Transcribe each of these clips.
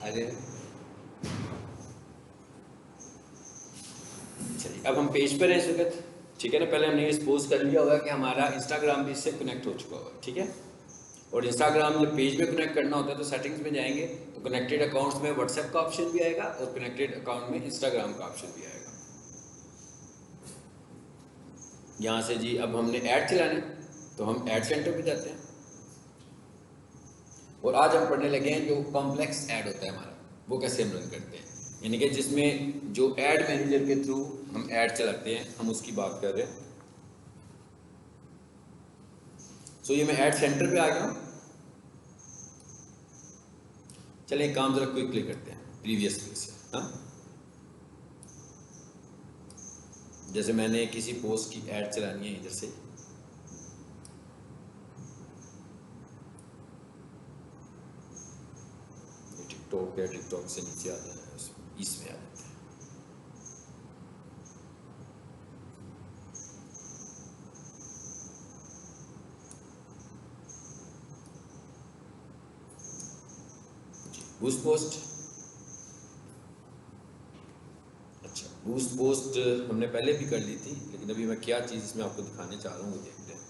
अरे चलिए, अब हम पेज पर हैं सुगत, ठीक है ना। पहले हमने ये सपोज कर लिया होगा कि हमारा इंस्टाग्राम भी इससे कनेक्ट हो चुका होगा, ठीक है। और इंस्टाग्राम जब पेज में कनेक्ट करना होता है तो सेटिंग्स में जाएंगे तो कनेक्टेड अकाउंट्स में व्हाट्सएप का ऑप्शन भी आएगा और कनेक्टेड अकाउंट में इंस्टाग्राम का ऑप्शन भी आएगा। यहाँ से जी अब हमने ऐड चलाना तो हम ऐड सेंटर पे जाते हैं और आज हम पढ़ने लगे हैं जो कॉम्प्लेक्स ऐड होता है हमारा, वो कैसे हम रन करते हैं, यानी कि जिसमें जो ऐड मैनेजर के थ्रू हम ऐड चलाते हैं, हम उसकी बात कर रहे हैं। सो ये मैं ऐड सेंटर पे आ गया हूँ। चलिए एक काम जरा क्विकली करते हैं प्रीवियस पे से। हाँ, जैसे मैंने किसी पोस्ट की ऐड चलानी है इधर से, टिकटॉक या टिकटॉक से नीचे आ जाना है, इसमें आ जाता है। बूस्ट पोस्ट, अच्छा बूस्ट पोस्ट हमने पहले भी कर ली थी, लेकिन अभी मैं क्या चीज़ इसमें आपको दिखाने चाह रहा हूँ वो देखते हैं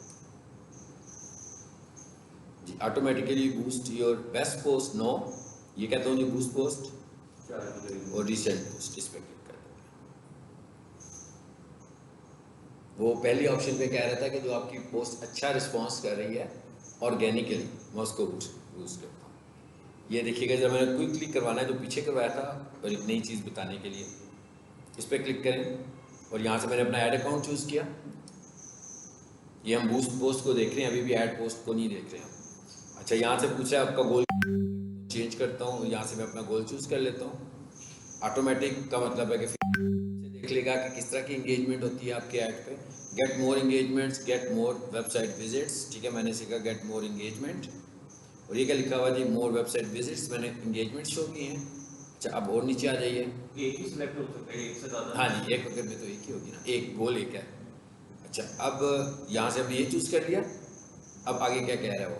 जी। Automatically boost your best post, no, ये कहता हूँ जी बूस्ट पोस्ट और रिसेंट पोस्ट, इस पर क्लिक कर देते हैं। वो पहली ऑप्शन पे कह रहा था कि जो आपकी पोस्ट अच्छा रिस्पॉन्स कर रही है ऑर्गेनिकली, मैं उसको बूस्ट करता हूँ। ये देखिएगा जब मैंने क्विकली करवाना है, जो पीछे करवाया था और एक नई चीज़ बताने के लिए, इस पर क्लिक करें और यहाँ से मैंने अपना ऐड अकाउंट चूज़ किया। ये हम बूस्ट पोस्ट को देख रहे हैं, अभी भी ऐड पोस्ट को नहीं देख रहे हैं। अच्छा, यहाँ से पूछा है आपका गोल, चेंज करता हूँ, यहाँ से मैं अपना गोल चूज़ कर लेता हूँ। ऑटोमेटिक का मतलब है कि फिर देख लेगा कि किस तरह की इंगेजमेंट होती है आपके ऐड पे। Get more engagements, get more website visits, ठीक है, मैंने सीखा गेट मोर इंगेजमेंट। और ये क्या लिखा हुआ जी, मोर वेबसाइट विजिट्स, मैंने इंगेजमेंट शो किए हैं। अच्छा, अब और नीचे आ जाइए, एक ही सिलेक्ट हो सकता है, एक से ज़्यादा? हाँ जी, एक वक्त में तो एक ही होगी ना, एक गोल एक है। अच्छा, अब यहाँ से हमने ये चूज़ कर लिया। अब आगे क्या कह रहा है वो,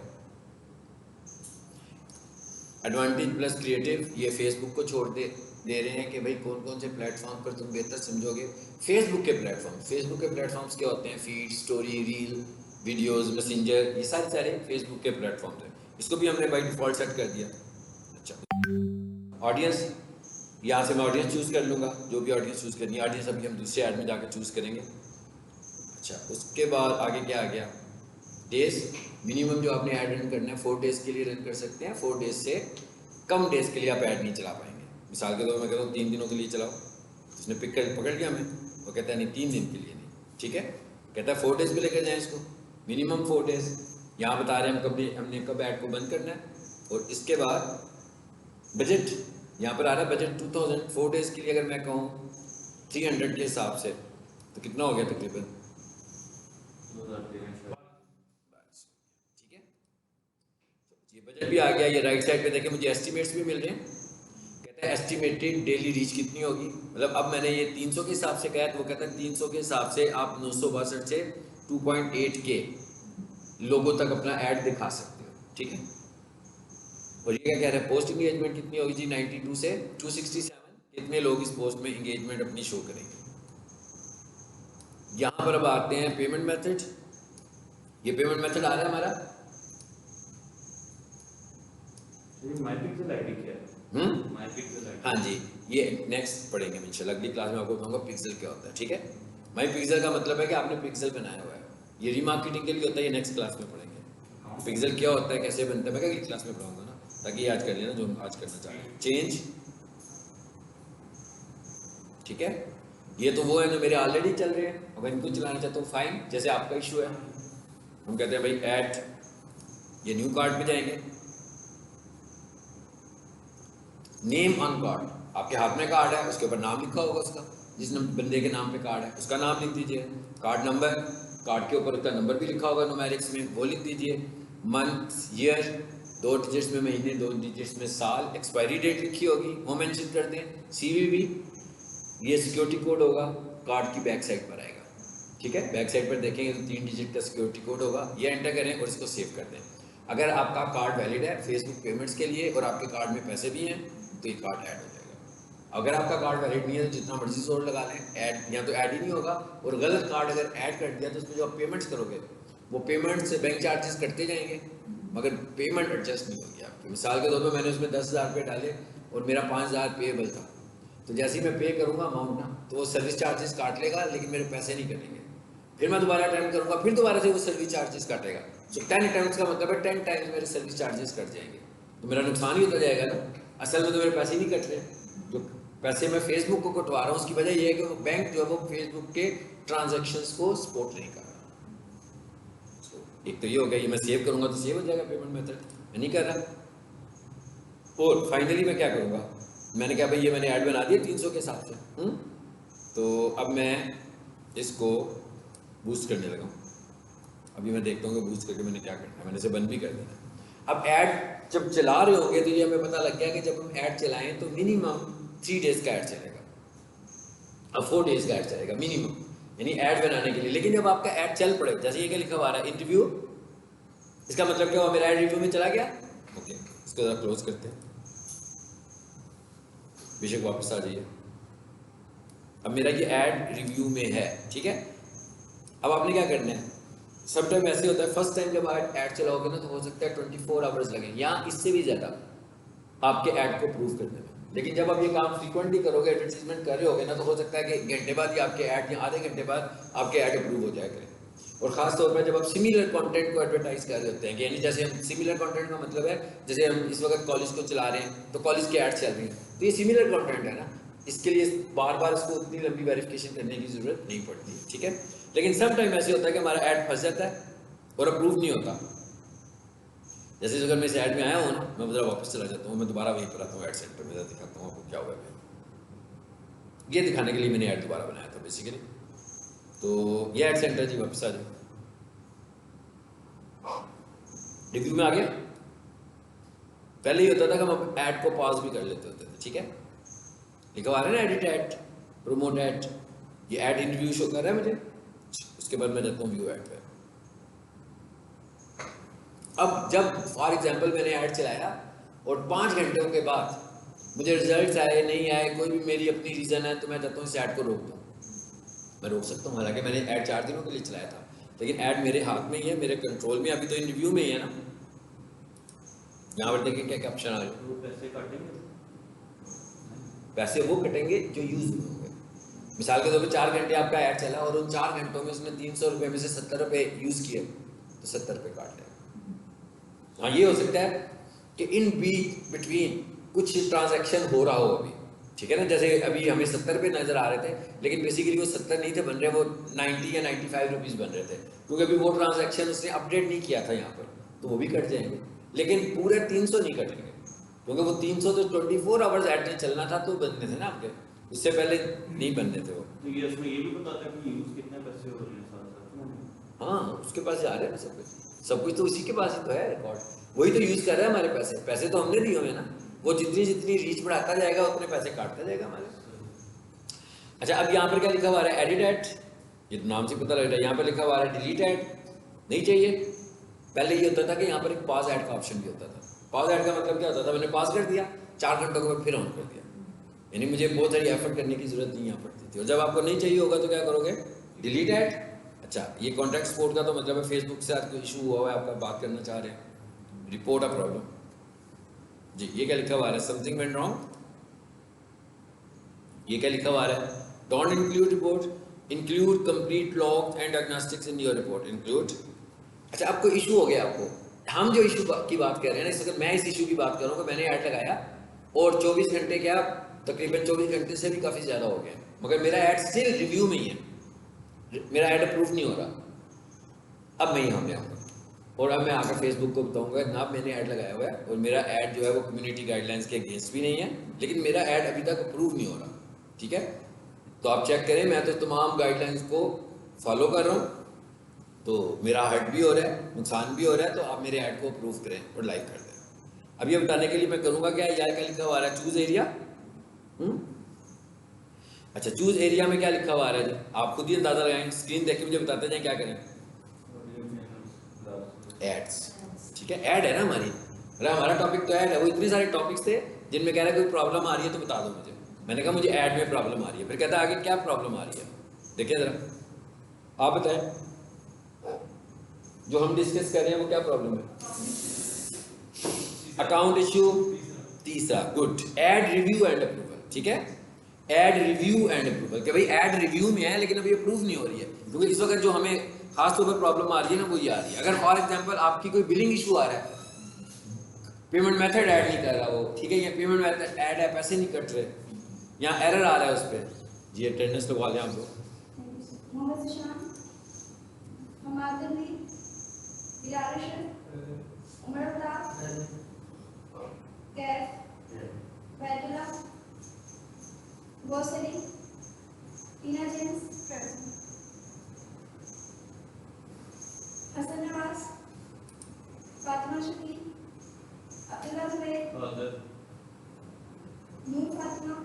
एडवांटेज प्लस क्रिएटिव, ये फेसबुक को छोड़ दे रहे हैं कि भाई कौन कौन से प्लेटफॉर्म पर तुम बेहतर समझोगे। फेसबुक के प्लेटफॉर्म्स क्या होते हैं, feed, story, reel, videos, messenger, ये सारे फेसबुक के प्लेटफॉर्म्स हैं। इसको भी हमने बाई डिफ़ॉल्ट सेट कर दिया। अच्छा, ऑडियंस, यहाँ से मैं ऑडियंस चूज़ कर लूँगा, जो भी ऑडियंस चूज़ करनी है। ऑडियंस अभी हम दूसरे ऐड में जाकर चूज़ करेंगे। अच्छा, उसके बाद आगे क्या आ गया, डेज, मिनिमम जो आपने ऐड रन करना है 4 डेज़ के लिए रन कर सकते हैं। 4 डेज़ से कम डेज़ के लिए आप ऐड नहीं चला पाएंगे। मिसाल के तौर पर मैं कहता हूँ 3 दिनों के लिए चलाओ, उसने पकड़ लिया हमें, वो कहता है नहीं 3 दिन के लिए नहीं, ठीक है, कहता है 4 डेज़ पे लेकर जाएँ इसको, मिनिमम 4 डेज़। यहाँ बता रहे हैं हमने कब ऐड को बंद करना है। और इसके बाद बजट, यहाँ पर आ रहा है बजट 2000, 4 डेज़ के लिए अगर मैं कहूँ 300 के हिसाब से तो कितना हो गया तकरीबन, 2000। ठीक है। ये बजट भी आ गया। ये राइट साइड पे देखें, मुझे एस्टिमेट्स भी मिल रहे हैं। कहता है एस्टिमेटेड डेली रीच कितनी होगी, मतलब अब मैंने ये 300 के हिसाब से कहा है तो वो कहता है 300 के हिसाब से आप 962 से 2.8 के लोगों तक अपना ऐड दिखा सकते हो, ठीक है। और ये क्या कह रहा है, पोस्ट इंगेजमेंट कितनी होगी जी, 92 से 267, कितने लोग इस पोस्ट में इंगेजमेंट अपनी शो करेंगे। यहाँ पर अब आते हैं पेमेंट मेथड। ये पेमेंट मेथड आ रहा है हमारा, माईपिक्सेल आईडी क्या है? माईपिक्सेल आईडी, हाँ जी, ये नेक्स्ट पढ़ेंगे इंशाल्लाह, अगली क्लास में आपको बताऊंगा पिक्सल क्या होता है, ठीक है। माई पिक्सल का मतलब है कि आपने पिक्सल बनाया हुआ है, ये रीमार्केटिंग के लिए होता है, ये नेक्स्ट क्लास में पढ़ेंगे। पिक्सल क्या होता है, कैसे बनता है, मैं अगली क्लास में पढ़ाऊंगा ना, ताकि याद कर लेना जो हम आज करना चाह रहे हैं। चेंज, ठीक है, ये तो वो है जो मेरे ऑलरेडी चल रहे हैं, अगर इनको चलाना चाहते हो फाइन, जैसे आपका इशू है, हम कहते हैं भाई ऐड, ये न्यू कार्ड पे जाएंगे, नेम ऑन कार्ड, आपके हाथ में कार्ड है, उसके ऊपर नाम लिखा होगा उसका, जिस बंदे के नाम पे कार्ड है उसका नाम लिख दीजिए। कार्ड नंबर, कार्ड के ऊपर उसका नंबर भी लिखा होगा न्यूमेरिक्स में, वो लिख दीजिए। मंथ, ईयर, 2 डिजिट्स में महीने, 2 डिजिट्स में साल, एक्सपायरी डेट लिखी होगी वो मेंशन कर दें। सीवीवी, ये सिक्योरिटी कोड होगा, कार्ड की बैक साइड पर आएगा, ठीक है। बैक साइड पर देखेंगे तो 3 डिजिट का सिक्योरिटी कोड होगा, ये एंटर करें और इसको सेव कर दें। अगर आपका कार्ड वैलिड है फेसबुक पेमेंट्स के लिए और आपके कार्ड में पैसे भी हैं तो ये कार्ड ऐड हो जाएगा। अगर आपका कार्ड वैलिड नहीं है तो जितना मर्जी जोर लगा लें, ऐड या तो ऐड ही नहीं होगा, और गलत कार्ड अगर ऐड कर दिया तो उसमें जो आप पेमेंट्स करोगे वो पेमेंट से बैंक चार्जेस कटते जाएंगे, मगर पेमेंट एडजस्ट नहीं होगी आपकी। मिसाल के तौर पर मैंने उसमें 10,000 रुपये डाले और मेरा 5,000 पेएबल था, तो जैसे ही मैं पे करूँगा अमाउंट ना, तो वो सर्विस चार्जेस काट लेगा, लेकिन मेरे पैसे नहीं कटेंगे। फिर मैं दोबारा अटेम्प्ट करूँगा, फिर दोबारा से वो सर्विस चार्जेस काटेगा। तो 10 अटेम्प्ट्स का मतलब है 10 टाइम्स मेरे सर्विस चार्जेस कट जाएंगे, तो मेरा नुकसान ही होता जाएगा ना। असल में तो मेरे पैसे ही नहीं कट रहे, जो पैसे मैं फेसबुक को कटवा रहा हूँ उसकी वजह ये है कि वो बैंक जो है वो फेसबुक के ट्रांजेक्शन्स को सपोर्ट नहीं कर रहा। एक तो ये हो गया, ये मैं सेव करूँगा तो सेव हो जाएगा पेमेंट मेथड, मैं नहीं कर रहा। और फाइनली मैं क्या करूँगा, मैंने कहा भाई ये मैंने ऐड बना दिया 300 के हिसाब से, तो अब मैं इसको बूस्ट करने लगा हूँ। अभी मैं देखता हूँ कि बूस्ट करके मैंने क्या करना है, मैंने इसे बंद भी कर देना। अब ऐड जब चला रहे होंगे तो ये हमें पता लग गया कि जब हम ऐड चलाएं तो मिनिमम 3 डेज़ का ऐड चलेगा, अब 4 डेज़ का ऐड चलेगा मिनिमम, यानी ऐड बनाने के लिए। लेकिन जब आपका ऐड चल पड़े, जैसे ये क्या लिखा हुआ है इंटरव्यू, इसका मतलब क्या हुआ, मेरा ऐड रिव्यू में चला गया। ओके, इसको ज़रा क्लोज करते हैं, बेशक वापस आ जाइए। अब मेरा ये ऐड रिव्यू में है, ठीक है। अब आपने क्या करना है, सब टाइम ऐसे होता है, फर्स्ट टाइम जब आप ऐड चलाओगे ना तो हो सकता है 24 आवर्स लगे या इससे भी ज़्यादा आपके ऐड को प्रूव करने में। लेकिन जब आप ये काम फ्रीक्वेंटली करोगे, एडवर्टीजमेंट कर रहे होगे ना, तो हो सकता है कि घंटे बाद ही आपके ऐड या आधे घंटे बाद आपके ऐड अप्रूव हो जाया करें। और ख़ास तौर पर जब आप सिमिलर कंटेंट को एडवर्टाइज कर रहे होते हैं, कि यानी जैसे हम सिमिलर कंटेंट का मतलब है जैसे हम इस वक्त कॉलेज को चला रहे हैं तो कॉलेज की ऐड चल रही है, तो ये सिमिलर कंटेंट है ना, इसके लिए बार बार इसको उतनी लंबी वेरिफिकेशन करने की ज़रूरत नहीं पड़ती है, ठीक है। लेकिन सम टाइम ऐसे होता है कि हमारा ऐड फंस जाता है और अप्रूव नहीं होता। जैसे अगर मैं इस ऐड में आया हूँ ना, मैं ज़रा वापस चला जाता हूँ, मैं दोबारा वहीं पर आता हूँ ऐड सेंटर में, दिखाता हूँ आपको क्या हुआ है। ये दिखाने के लिए मैंने ऐड दोबारा बनाया था बेसिकली। तो ये ऐड सेंटर जी, वापस आ जाओ, रिव्यू में आ गया। पहले ये होता था कि हम ऐड को पॉज भी कर लेते होते थे, ठीक है। लिखा हुआ है ना एडिट ऐड, प्रोमोट ऐड, ये ऐड इंटरव्यू शो कर रहा है मुझे। उसके बाद मैं जाता हूँ व्यू ऐड पे। अब जब फॉर एग्जांपल मैंने ऐड चलाया और 5 घंटों के बाद मुझे रिजल्ट्स आए नहीं आए, कोई भी मेरी अपनी रीज़न है, तो मैं चाहता हूँ इस ऐड को रोक दूँ। मैं रोक सकता हूँ, हालांकि मैंने ऐड 4 दिनों के लिए चलाया था, लेकिन ऐड मेरे हाथ में ही है, मेरे कंट्रोल में। अभी तो इंटरव्यू में ही है ना, यहाँ पर देखिए क्या क्या ऑप्शन आ रहे हैं। वो पैसे काटेंगे, पैसे वो कटेंगे जो यूज़ हुए होंगे। मिसाल के तौर पर 4 घंटे आपका ऐड चला और उन 4 घंटों में उसने 300 रुपये में से 70 रुपये यूज़ किए, तो 70 रुपये काट लेगा। हाँ, ये हो सकता है कि इन बिटवीन कुछ ट्रांजैक्शन हो रहा हो अभी, ठीक है ना। जैसे अभी हमें 70 रुपये नज़र आ रहे थे, लेकिन बेसिकली वो 70 नहीं थे बन रहे, वो 90 या 95 रुपीज़ बन रहे थे, क्योंकि अभी वो ट्रांजैक्शन उसने अपडेट नहीं किया था यहाँ पर, तो वो भी कट जाएंगे। लेकिन पूरे 300 नहीं कटेंगे, क्योंकि वो 300 तो 24 आवर्स ऐड में चलना था तो बनने थे ना आपके, उससे पहले नहीं बनने थे वो। तो ये इसमें ये भी बताता है कि यूज कितने पैसे हो रहे हैं साथ साथ। हाँ, उसके पास जा रहे हैं सब कुछ तो उसी के पास ही तो है रिकॉर्ड, वही तो यूज़ कर रहा है हमारे पैसे तो हमने दिए हुए ना। वो जितनी जितनी रीच बढ़ाता जाएगा अपने पैसे काटता जाएगा हमारे। अच्छा, अब यहाँ पर क्या लिखा हुआ है, एडिट ऐड, ये तो नाम से पता लग रहा है। यहाँ पर लिखा हुआ है डिलीट ऐड, नहीं चाहिए। पहले ये होता था कि यहाँ पर एक पॉज ऐड का ऑप्शन भी होता था। पॉज ऐड का मतलब क्या होता था, मैंने पॉज कर दिया, 4 घंटों के बाद फिर ऑन कर दिया, यानी मुझे बहुत सारी एफर्ट करने की जरूरत नहीं यहाँ पड़ती थी। और जब आपको नहीं चाहिए होगा तो क्या करोगे, डिलीट ऐड। अच्छा, ये कॉन्टैक्ट सपोर्ट का तो मतलब है फेसबुक से आपको इशू हुआ है, आपका बात करना चाह रहे हैं, रिपोर्ट अ प्रॉब्लम जी। ये क्या लिखा हुआ है, समथिंग वेंट रॉन्ग। ये क्या लिखा हुआ है, don't include report, include complete log and diagnostics in your report, include. अच्छा, आपको इशू हो गया, आपको हम जो इशू की बात कर रहे हैं ना, इस वक्त मैं इस इशू की बात कर रहा हूँ कि मैंने ऐड लगाया और 24 घंटे क्या, तकरीबन 24 घंटे से भी काफ़ी ज़्यादा हो गया, मगर मेरा ऐड स्टिल रिव्यू में ही है, मेरा ऐड अप्रूव नहीं हो रहा। अब मैं यहाँ पे आऊँगा और अब मैं आकर फेसबुक को बताऊँगा ना मैंने ऐड लगाया हुआ है और मेरा ऐड जो है वो कम्युनिटी गाइडलाइंस के अगेंस्ट भी नहीं है, लेकिन मेरा ऐड अभी तक अप्रूव नहीं हो रहा, ठीक है। तो आप चेक करें, मैं तो तमाम गाइडलाइंस को फॉलो कर रहा हूँ, तो मेरा हर्ट भी हो रहा है, नुकसान भी हो रहा है, तो आप मेरे ऐड को अप्रूव करें और लाइक कर दें। अब ये बताने के लिए मैं करूँगा क्या, यार क्या लिखा हुआ है, चूज़ एरिया। अच्छा, चूज़ एरिया में क्या लिखा हुआ है, आप खुद ही अंदाज़ा लगाएं, स्क्रीन देख के मुझे बताते जाएं क्या करें। एड्स, ठीक है, ऐड है ना हमारी, अरे हमारा टॉपिक तो ऐड है। वो इतने सारे टॉपिक्स थे जिनमें कह रहा है कोई प्रॉब्लम आ रही है तो बता दो मुझे। मैंने कहा मुझे ऐड में प्रॉब्लम आ रही है। फिर कहता है आगे क्या प्रॉब्लम आ रही है, देखिए ज़रा आप बताएं जो हम डिस्कस कर रहे हैं वो क्या प्रॉब्लम है। अकाउंट इश्यू तीसरा, good. Add review and approval, ठीक है। ऐड रिव्यू एंड अप्रूवल कि भाई ऐड रिव्यू में है लेकिन अभी अप्रूव नहीं हो रही है, क्योंकि इस वक्त जो हमें खास तौर पर प्रॉब्लम आ रही है ना वो ये आ रही है। अगर फॉर एग्जांपल आपकी कोई बिलिंग इशू आ रहा है, पेमेंट मेथड ऐड नहीं कर रहा वो, ठीक है, या पेमेंट मेथड ऐड है पैसे नहीं कट रहे, या एरर आ रहा है उस पर, जी अटेंडेंस लगवा लें आप लोग। हसन नवाज, फातिमा शकील, अब्दुल्ला जुबैर, नूर फातिमा,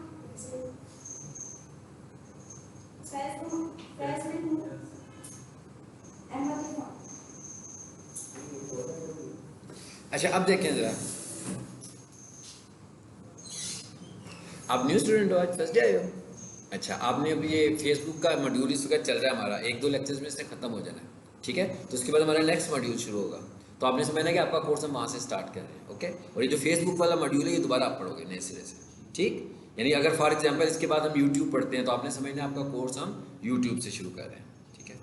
फैज महमूद, अहमद इरफान। अच्छा अब देखें ज़रा, आप न्यू स्टूडेंट हो, आज फर्स्ट डे आए हो। अच्छा आपने अभी ये फेसबुक का मॉड्यूल इस वक्त चल रहा है हमारा, 1-2 लेक्चर्स में इसने ख़त्म हो जाना है, ठीक है। तो उसके बाद हमारा नेक्स्ट मॉड्यूल शुरू होगा। तो आपने समझना कि आपका कोर्स हम वहाँ से स्टार्ट कर रहे हैं, ओके। और ये जो फेसबुक वाला मॉड्यूल है ये दोबारा आप पढ़ोगे नए सिरे से, ठीक। यानी अगर फॉर एग्जांपल इसके बाद हम यूट्यूब पढ़ते हैं तो आपने समझना आपका कोर्स हम यूट्यूब से शुरू कर रहे हैं, ठीक है।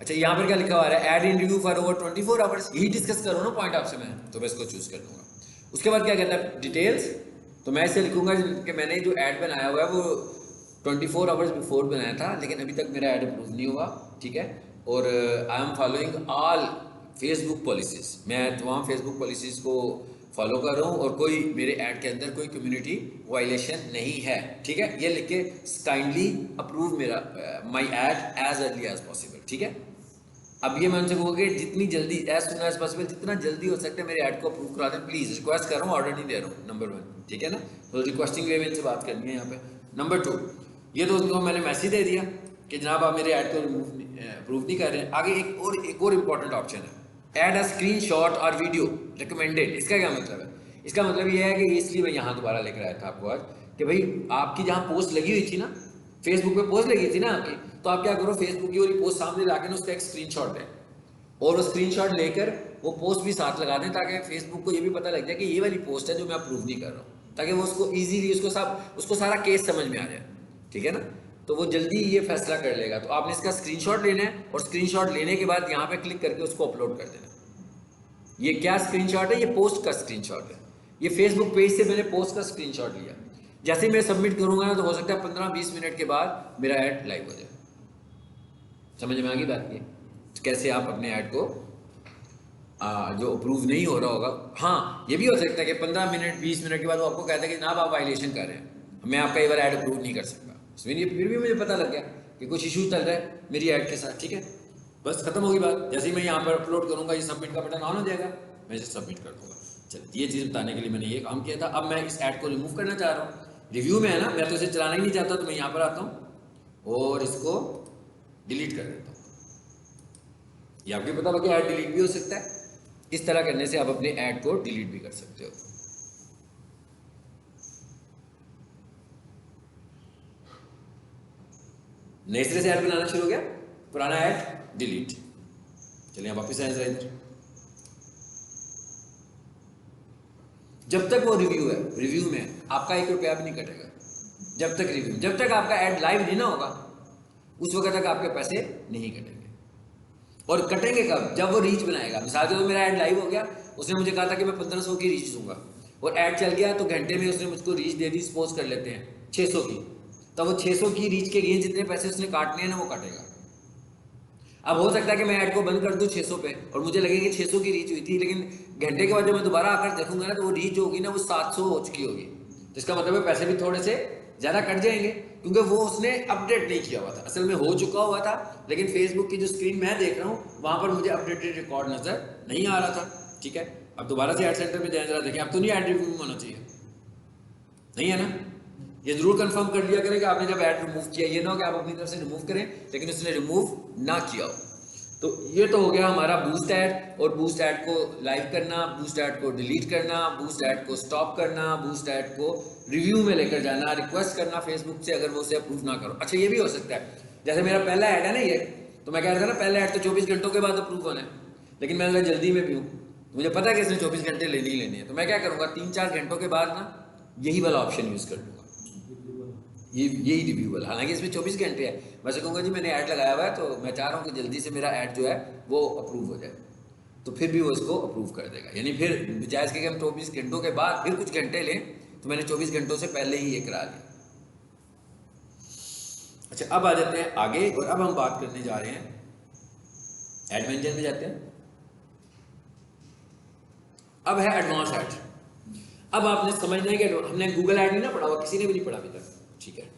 अच्छा यहाँ पर क्या लिखा हुआ है, add in review for over 24 hours, यही डिस्कस करो ना पॉइंट आपसे मैं, तो मैं इसको चूज़ कर दूँगा। उसके बाद क्या कहना है, डिटेल्स, तो मैं इसे लिखूँगा कि मैंने जो ऐड बनाया हुआ है वो 24 आवर्स बिफोर बनाया था, लेकिन अभी तक मेरा ऐड अप्रूव नहीं हुआ, ठीक है। और I am following all Facebook policies, मैं तमाम फेसबुक पॉलिसीज़ को फॉलो कर रहा हूँ और कोई मेरे ऐड के अंदर कोई कम्युनिटी वायलेशन नहीं है, ठीक है। ये लिख के काइंडली अप्रूव मेरा my ad as early as possible, ठीक है। अब ये मैं उनसे कहूँगा कि जितनी जल्दी एज सुन एज पॉसिबल, जितना जल्दी हो सकता है मेरे ऐड को अप्रूव करा दें प्लीज़, रिक्वेस्ट कर रहा हूँ, ऑर्डर नहीं दे रहा हूँ, नंबर 1, ठीक है ना। तो रिक्वेस्टिंग वे में इनसे बात करनी है यहाँ पे। नंबर 2, ये दोस्तों को मैंने मैसेज दे दिया कि जनाब आप मेरे ऐड को अप्रूव नहीं कर रहे हैं। आगे एक और इम्पॉर्टेंट ऑप्शन है, ऐड अ स्क्रीनशॉट और वीडियो रिकमेंडेड। इसका क्या मतलब है, इसका मतलब ये है कि इसलिए मैं यहाँ दोबारा लेकर आया था आपको आज कि भाई आपकी जहाँ पोस्ट लगी हुई थी ना, फेसबुक पे पोस्ट लगी थी ना आपकी, तो आप क्या करो, फेसबुक की वाली पोस्ट सामने लाके ना उसका एक स्क्रीनशॉट दें और वो स्क्रीनशॉट लेकर वो पोस्ट भी साथ लगा दें, ताकि फेसबुक को ये भी पता लग जाए कि ये वाली पोस्ट है जो मैं अप्रूव नहीं कर रहा हूँ, ताकि वो उसको ईजीली उसको सारा केस समझ में आ जाए, ठीक है ना। तो वो जल्दी ये फैसला कर लेगा। तो आपने इसका स्क्रीनशॉट लेना है और स्क्रीनशॉट लेने के बाद यहाँ पे क्लिक करके उसको अपलोड कर देना। ये क्या स्क्रीनशॉट है, ये पोस्ट का स्क्रीनशॉट है, ये फेसबुक पेज से मैंने पोस्ट का स्क्रीनशॉट लिया। जैसे मैं सबमिट करूंगा ना तो हो सकता है 15-20 मिनट के बाद मेरा ऐड लाइव हो जाए। समझ में आ गई बात? ये तो कैसे आप अपने ऐड को जो अप्रूव नहीं हो रहा होगा, हाँ ये भी हो सकता है कि 15 मिनट 20 मिनट के बाद वो आपको कहता है कि ना आप वायलेशन कर रहे हैं, मैं आपका ये वाला ऐड अप्रूव नहीं कर सकता। फिर भी मुझे पता लग गया कि कुछ इशू चल रहा है मेरी ऐड के साथ, ठीक है, बस खत्म होगी बात। जैसे ही मैं यहाँ पर अपलोड करूँगा ये सबमिट का बटन ऑन हो जाएगा, मैं इसे सबमिट कर दूँगा। चल ये चीज़ बताने के लिए मैंने ये काम किया था। अब मैं इस ऐड को रिमूव करना चाह रहा हूँ, रिव्यू में है ना, मैं तो इसे चलाना ही नहीं चाहता, तो मैं यहाँ पर आता हूँ और इसको डिलीट कर देता हूँ। ये आपको पता होगा कि ऐड डिलीट भी हो सकता है, इस तरह करने से आप अपने ऐड को डिलीट भी कर सकते हो। नए सिरे से ऐड बनाना शुरू हो गया, पुराना ऐड डिलीट। चलिए वापस आए इधर। जब तक वो रिव्यू है, रिव्यू में आपका 1 रुपया भी नहीं कटेगा। जब तक रिव्यू, जब तक आपका ऐड लाइव नहीं ना होगा उस वक्त तक आपके पैसे नहीं कटेंगे। और कटेंगे कब? जब वो रीच बनाएगा। मिसाल के तौर मेरा ऐड लाइव हो गया, उसने मुझे कहा था कि मैं 1500 की रीच दूंगा और ऐड चल गया तो घंटे में उसने मुझको रीच दे दी, सपोज कर लेते हैं 600 की, तो वो 600 की रीच के लिए जितने पैसे उसने काटने हैं ना वो काटेगा। अब हो सकता है कि मैं ऐड को बंद कर दूं 600 पे और मुझे लगे कि 600 की रीच हुई थी, लेकिन घंटे के बाद जब मैं दोबारा आकर देखूंगा ना तो वो रीच होगी ना वो 700 हो चुकी होगी। तो इसका मतलब है पैसे भी थोड़े से ज़्यादा कट जाएंगे, क्योंकि वो उसने अपडेट नहीं किया हुआ था। असल में हो चुका हुआ था, लेकिन फेसबुक की जो स्क्रीन मैं देख रहा हूँ वहाँ पर मुझे अपडेटेड रिकॉर्ड नज़र नहीं आ रहा था, ठीक है। अब दोबारा से ऐड सेंटर में जाए जरा देखें, अब तो नहीं ऐड रिव्यू होना चाहिए, नहीं है ना। ये जरूर कंफर्म कर लिया करें कि आपने जब ऐड रिमूव किया, ये ना हो कि आप अपनी तरफ से रिमूव करें लेकिन उसने रिमूव ना किया हो। तो ये तो हो गया हमारा बूस्ट ऐड, और बूस्ट ऐड को लाइव करना, बूस्ट ऐड को डिलीट करना, बूस्ट ऐड को स्टॉप करना, बूस्ट ऐड को रिव्यू में लेकर जाना, रिक्वेस्ट करना फेसबुक से अगर वो उसे अप्रूव ना करो। अच्छा ये भी हो सकता है, जैसे मेरा पहला ऐड है ना ये, तो मैं कह रहा था ना पहला ऐड तो 24 घंटों के बाद अप्रूव होना है, लेकिन मैं जरा जल्दी में भी हूँ, मुझे पता है कि इसने 24 घंटे लेनी ही लेनी है, तो मैं क्या करूँगा 3-4 घंटों के बाद ना यही वाला ऑप्शन यूज़ कर लूँगा, यही रिव्यू वाला। हालांकि इसमें 24 घंटे है, मैं से कहूँगा जी मैंने ऐड लगाया हुआ है तो मैं चाह रहा हूँ कि जल्दी से मेरा ऐड जो है वो अप्रूव हो जाए, तो फिर भी वो इसको अप्रूव कर देगा। यानी फिर जायज़ के हम 24 घंटों के बाद फिर कुछ घंटे लें, तो मैंने 24 घंटों से पहले ही ये करा लिया। अच्छा अब आ जाते हैं आगे, और अब हम बात करने जा रहे हैं एड मैनेजर में जाते हैं। अब है एडवांस ऐड। अब आपने समझना है कि हमने गूगल ऐड नहीं ना पढ़ा हुआ, किसी ने भी नहीं पढ़ा अभी तक, ठीक है।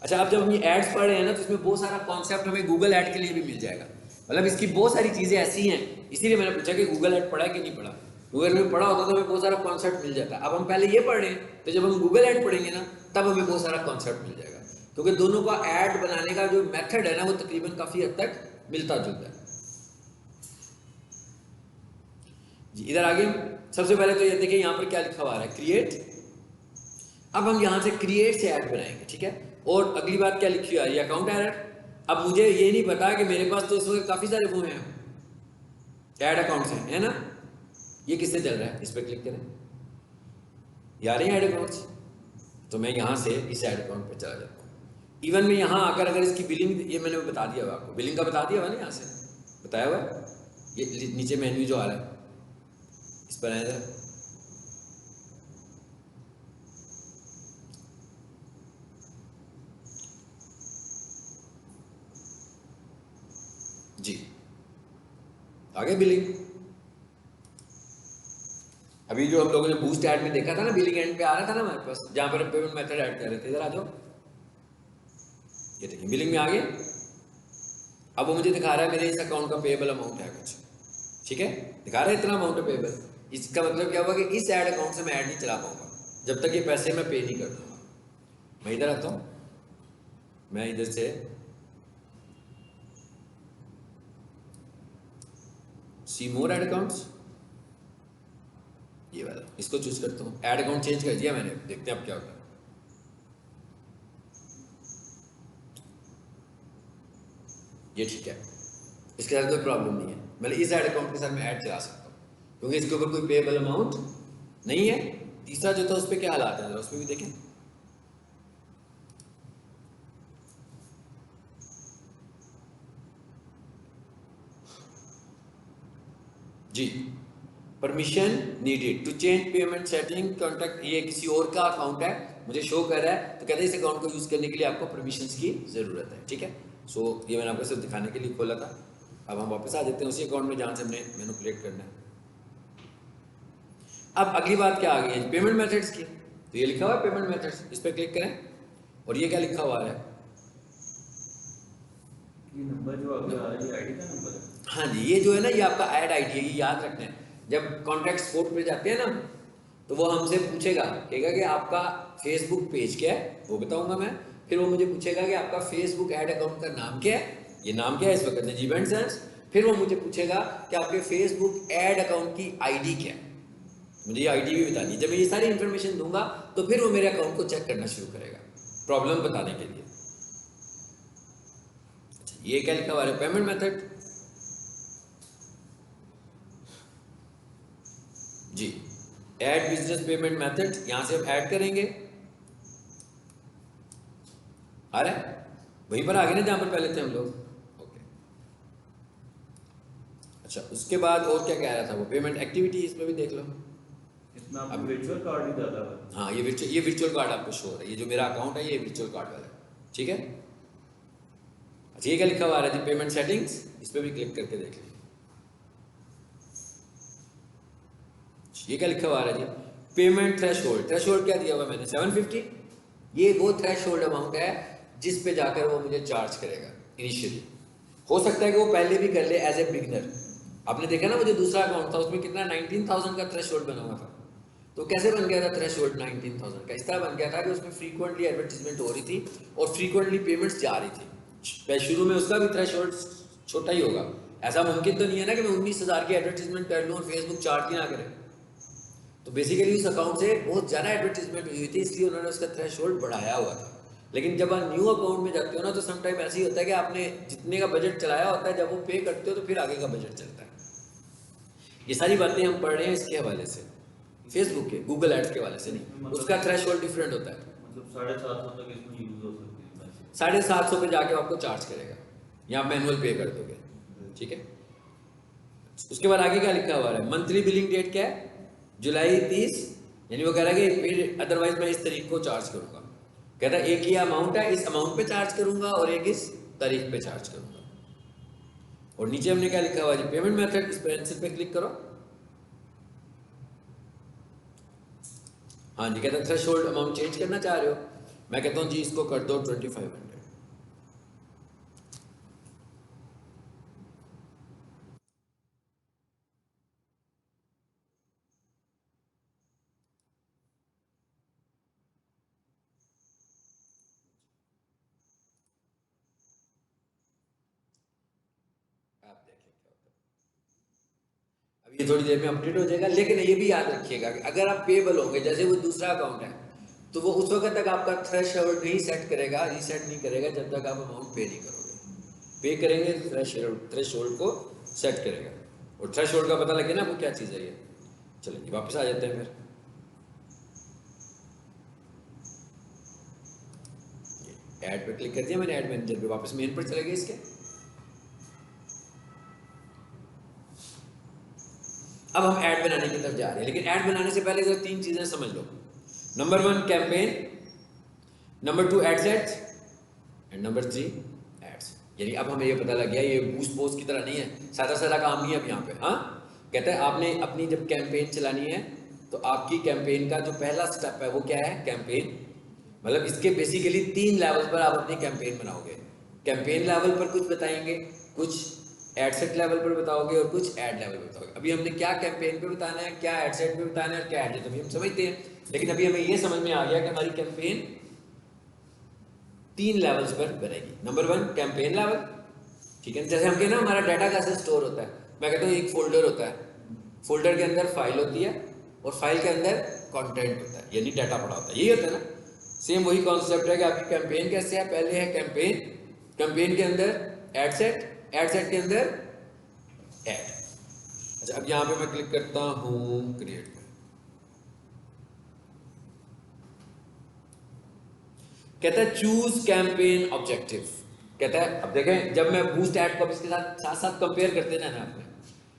अच्छा अब जब हम ये एड्स पढ़ रहे हैं ना, तो इसमें बहुत सारा कॉन्सेप्ट हमें गूगल ऐड के लिए भी मिल जाएगा, मतलब इसकी बहुत सारी चीज़ें ऐसी हैं, इसीलिए मैंने पूछा कि गूगल ऐड पढ़ा है कि नहीं पढ़ा। गूगल में पढ़ा होता तो हमें बहुत सारा कॉन्सेप्ट मिल जाता। अब हम पहले ये पढ़ रहे हैं, तो जब हम गूगल ऐड पढ़ेंगे ना तब हमें बहुत सारा कॉन्सेप्ट मिल जाएगा, क्योंकि दोनों का ऐड बनाने का जो मेथड है ना वो तकरीबन काफ़ी हद तक मिलता जुलता है जी। इधर आगे सबसे पहले तो ये देखिए यहाँ पर क्या लिखा हुआ है, क्रिएट। अब हम यहाँ से क्रिएट से ऐड बनाएंगे, ठीक है। और अगली बात क्या लिखी हुई है, अकाउंट एरर। अब मुझे ये नहीं पता कि मेरे पास तो इस वक्त काफ़ी सारे वो हैं ऐड अकाउंट्स हैं, है ना। ये किससे चल रहा है, इस पर क्लिक करें, ये आ रहे हैं ऐड अकाउंट्स, तो मैं यहाँ से इस ऐड अकाउंट पर चला जाता हूँ। इवन में यहाँ आकर अगर इसकी बिलिंग, ये मैंने बता दिया हुआ आपको, बिलिंग का बता दिया हुआ ना, यहाँ से बताया हुआ है, ये नीचे मेन्यू जो आ रहा है इस पर आया था। जी आगे बिलिंग। अभी जो हम लोगों ने बूस्ट ऐड में देखा था ना, बिलिंग एंड पे आ रहा था ना हमारे पास, जहां पर हम पेमेंट मेथड ऐड कर रहे थे, इधर आ जाओ, ये देखिए बिलिंग में आ गए। अब वो मुझे दिखा रहा है मेरे इस अकाउंट का पेएबल अमाउंट है कुछ, ठीक है, दिखा रहा है इतना अमाउंट है पेएबल। इसका मतलब क्या हुआ कि इस ऐड अकाउंट से मैं ऐड नहीं चला पाऊंगा जब तक ये पैसे मैं पे नहीं कर दूंगा। मैं इधर आता हूं, मैं इधर से सी मोर ऐड अकाउंट्स, ये वाला, इसको चूज करता हूँ। ऐड अकाउंट चेंज कर दिया मैंने, देखते हैं अब क्या होता है। ये ठीक है, इसके साथ कोई प्रॉब्लम नहीं है, मतलब इस ऐड अकाउंट के साथ मैं ऐड चला सकता हूँ क्योंकि इसके ऊपर कोई पेएबल अमाउंट नहीं है। तीसरा जो था उस पर क्या हालात है, उस पर भी देखें। जी permission needed to change payment setting contact, ये किसी और का अकाउंट है, मुझे शो कर रहा है, तो कहते हैं इस अकाउंट को यूज करने के लिए आपको परमिशंस की जरूरत है, ठीक है। सो ये मैंने आपको सिर्फ दिखाने के लिए खोला था। अब हम वापस आ जाते हैं उसी अकाउंट में जहां से हमने मैनिपुलेट करना है। अब अगली बात क्या आ गई है, पेमेंट मेथड्स की। तो ये लिखा हुआ है पेमेंट मेथड्स, इस पर क्लिक करें, और ये क्या लिखा हुआ है, ये नंबर जो आपका आ रहा है ये आईडी का नंबर है। हाँ जी, ये जो है ना ये आपका ऐड आईडी है, ये याद रखना है। जब कॉन्टैक्ट सपोर्ट पे जाते हैं ना, तो वो हमसे पूछेगा, कहेगा कि आपका फेसबुक पेज क्या है, वो बताऊंगा मैं। फिर वो मुझे पूछेगा कि आपका फेसबुक ऐड अकाउंट का नाम क्या है, ये नाम क्या है इस वक्त नजीब एंड सन्स। फिर वो मुझे पूछेगा कि आपके फेसबुक ऐड अकाउंट की आईडी क्या है, मुझे ये आईडी भी बतानी है। जब मैं ये सारी इन्फॉर्मेशन दूंगा तो फिर वो मेरे अकाउंट को चेक करना शुरू करेगा प्रॉब्लम बताने के लिए। अच्छा ये क्या लिखा हुआ है, पेमेंट मेथड। जी ऐड बिजनेस पेमेंट मेथड, यहां से हम ऐड करेंगे, आ रहा है वहीं पर आ गए ना जहां पर पहले थे हम लोग। ओके अच्छा उसके बाद और क्या कह रहा था वो, पेमेंट एक्टिविटी, इसमें भी देख लो। इसमें आपको वर्चुअल कार्ड ही डाला हुआ है। हाँ ये वर्चुअल कार्ड आपको शो हो रहा है, ये जो मेरा अकाउंट है ये वर्चुअल कार्ड वाला है, ठीक है। अच्छा ये क्या लिखा हुआ है जी, पेमेंट सेटिंग्स, इस पर भी क्लिक करके देख लीजिए। ये क्या लिखा हुआ है जी, पेमेंट थ्रेशोल्ड। थ्रेशोल्ड क्या दिया हुआ मैंने, 750। ये वो थ्रेशोल्ड अमाउंट है जिस पे जाकर वो मुझे चार्ज करेगा इनिशियली। हो सकता है कि वो पहले भी कर ले एज ए बिगनर। आपने देखा ना वो जो दूसरा अकाउंट था उसमें कितना 19,000 का थ्रेशोल्ड बना हुआ था। तो कैसे बन गया था थ्रेशोल्ड 19,000 का, इस तरह बन गया था कि उसमें फ्रीक्वेंटली एडवर्टीजमेंट हो रही थी और फ्रीक्वेंटली पेमेंट्स जा रही थी। शुरू में उसका भी थ्रेशोल्ड छोटा ही होगा, ऐसा मुमकिन तो नहीं है ना कि मैं 19,000 की एडवर्टीजमेंट कर लूँ और फेसबुक चार्ज ही ना करे। तो बेसिकली उस अकाउंट से बहुत ज़्यादा एडवर्टीजमेंट हुई थी, इसलिए उन्होंने उसका थ्रेशोल्ड बढ़ाया हुआ था। लेकिन जब आप न्यू अकाउंट में जाते हो ना, तो समटाइम ऐसे ही होता है कि आपने जितने का बजट चलाया होता है, जब वो पे करते हो तो फिर आगे का बजट चलता है। ये सारी बातें हम पढ़ रहे हैं इसके हवाले से, फेसबुक के, गूगल एड्स के हवाले से नहीं। उसका थ्रेशोल्ड डिफरेंट होता है। मतलब 750 तक इसमें यूज हो सकती है। 750 पे जाके आपको चार्ज करेगा या आप मैनुअल पे कर दोगे, ठीक है। उसके बाद आगे क्या लिखा हुआ है, मंथली बिलिंग डेट क्या है, जुलाई 30, यानी वो कह रहा है कि फिर अदरवाइज मैं इस तारीख को चार्ज करूंगा। कहता है एक ही अमाउंट है, इस अमाउंट पे चार्ज करूंगा और एक इस तारीख पे चार्ज करूंगा। और नीचे हमने क्या लिखा हुआ है, पेमेंट मेथड, इस पेंसिल पे क्लिक करो। हाँ जी, कहता है थ्रेशोल्ड अमाउंट चेंज करना चाह रहे हो, मैं कहता हूँ जी इसको कर दो 2500। आप देखें क्या होता है। अब ये थोड़ी देर में अपडेट हो जाएगा, लेकिन ये भी याद रखिएगा कि अगर आप पेबल होंगे, जैसे वो दूसरा अकाउंट है, तो वो उस वक्त तक आपका थ्रेशोल्ड नहीं सेट करेगा, रीसेट नहीं करेगा जब तक आप अमाउंट पे नहीं करोगे। पे करेंगे थ्रेशोल्ड को सेट करेगा। और थ्रेशोल्ड का पता लगे ना वो क्या चीज़ है ये। चलिए वापस आ जाते हैं फिर। ऐड पे क्लिक कर दिया मैंने, ऐड मैनेजर पे, वापस मेन पर चले गए इसके। अब हम ऐड बनाने की तरफ जा रहे हैं, लेकिन ऐड बनाने से पहले जरा 3 चीजें समझ लो। Number 1 campaign, number 2 ad set and number 3 ads. यानी अब हमें ये पता लग गया ये बूस्ट पोस्ट की तरह नहीं है, सादा सादा काम नहीं है अब यहाँ पे। हाँ, कहता है आपने अपनी जब कैंपेन चलानी है तो आपकी कैंपेन का जो पहला स्टेप है वो क्या है, कैंपेन। मतलब इसके बेसिकली 3 लेवल पर आप अपनी कैंपेन बनाओगे। कैंपेन लेवल पर कुछ बताएंगे, कुछ एड सेट लेवल पर बताओगे और कुछ एड लेवल पर बताओगे। अभी हमने क्या कैंपेन पे बताना है, क्या एड सेट पे बताना है और क्या एड, तो अभी हम समझते हैं। लेकिन अभी हमें ये समझ में आ गया कि हमारी कैंपेन 3 लेवल्स पर बनेगी। नंबर 1 कैंपेन लेवल, ठीक है। जैसे हम कहते हैं ना हमारा डाटा कैसे स्टोर होता है, मैं कहता हूँ एक फोल्डर होता है, फोल्डर के अंदर फाइल होती है और फाइल के अंदर कंटेंट होता है, यानी डाटा पड़ा होता है, यही होता है ना। सेम वही कॉन्सेप्ट है कि आपकी कैंपेन कैसे है, पहले है कैंपेन, कैंपेन के अंदर एड सेट, एड सेट के अंदर एड। अच्छा, अब यहां पे मैं क्लिक करता हूं क्रिएट में। कहता है चूज कैंपेन ऑब्जेक्टिव। कहता है अब देखें, जब मैं बूस्ट ऐड को इसके साथ साथ कंपेयर करते ना आपने,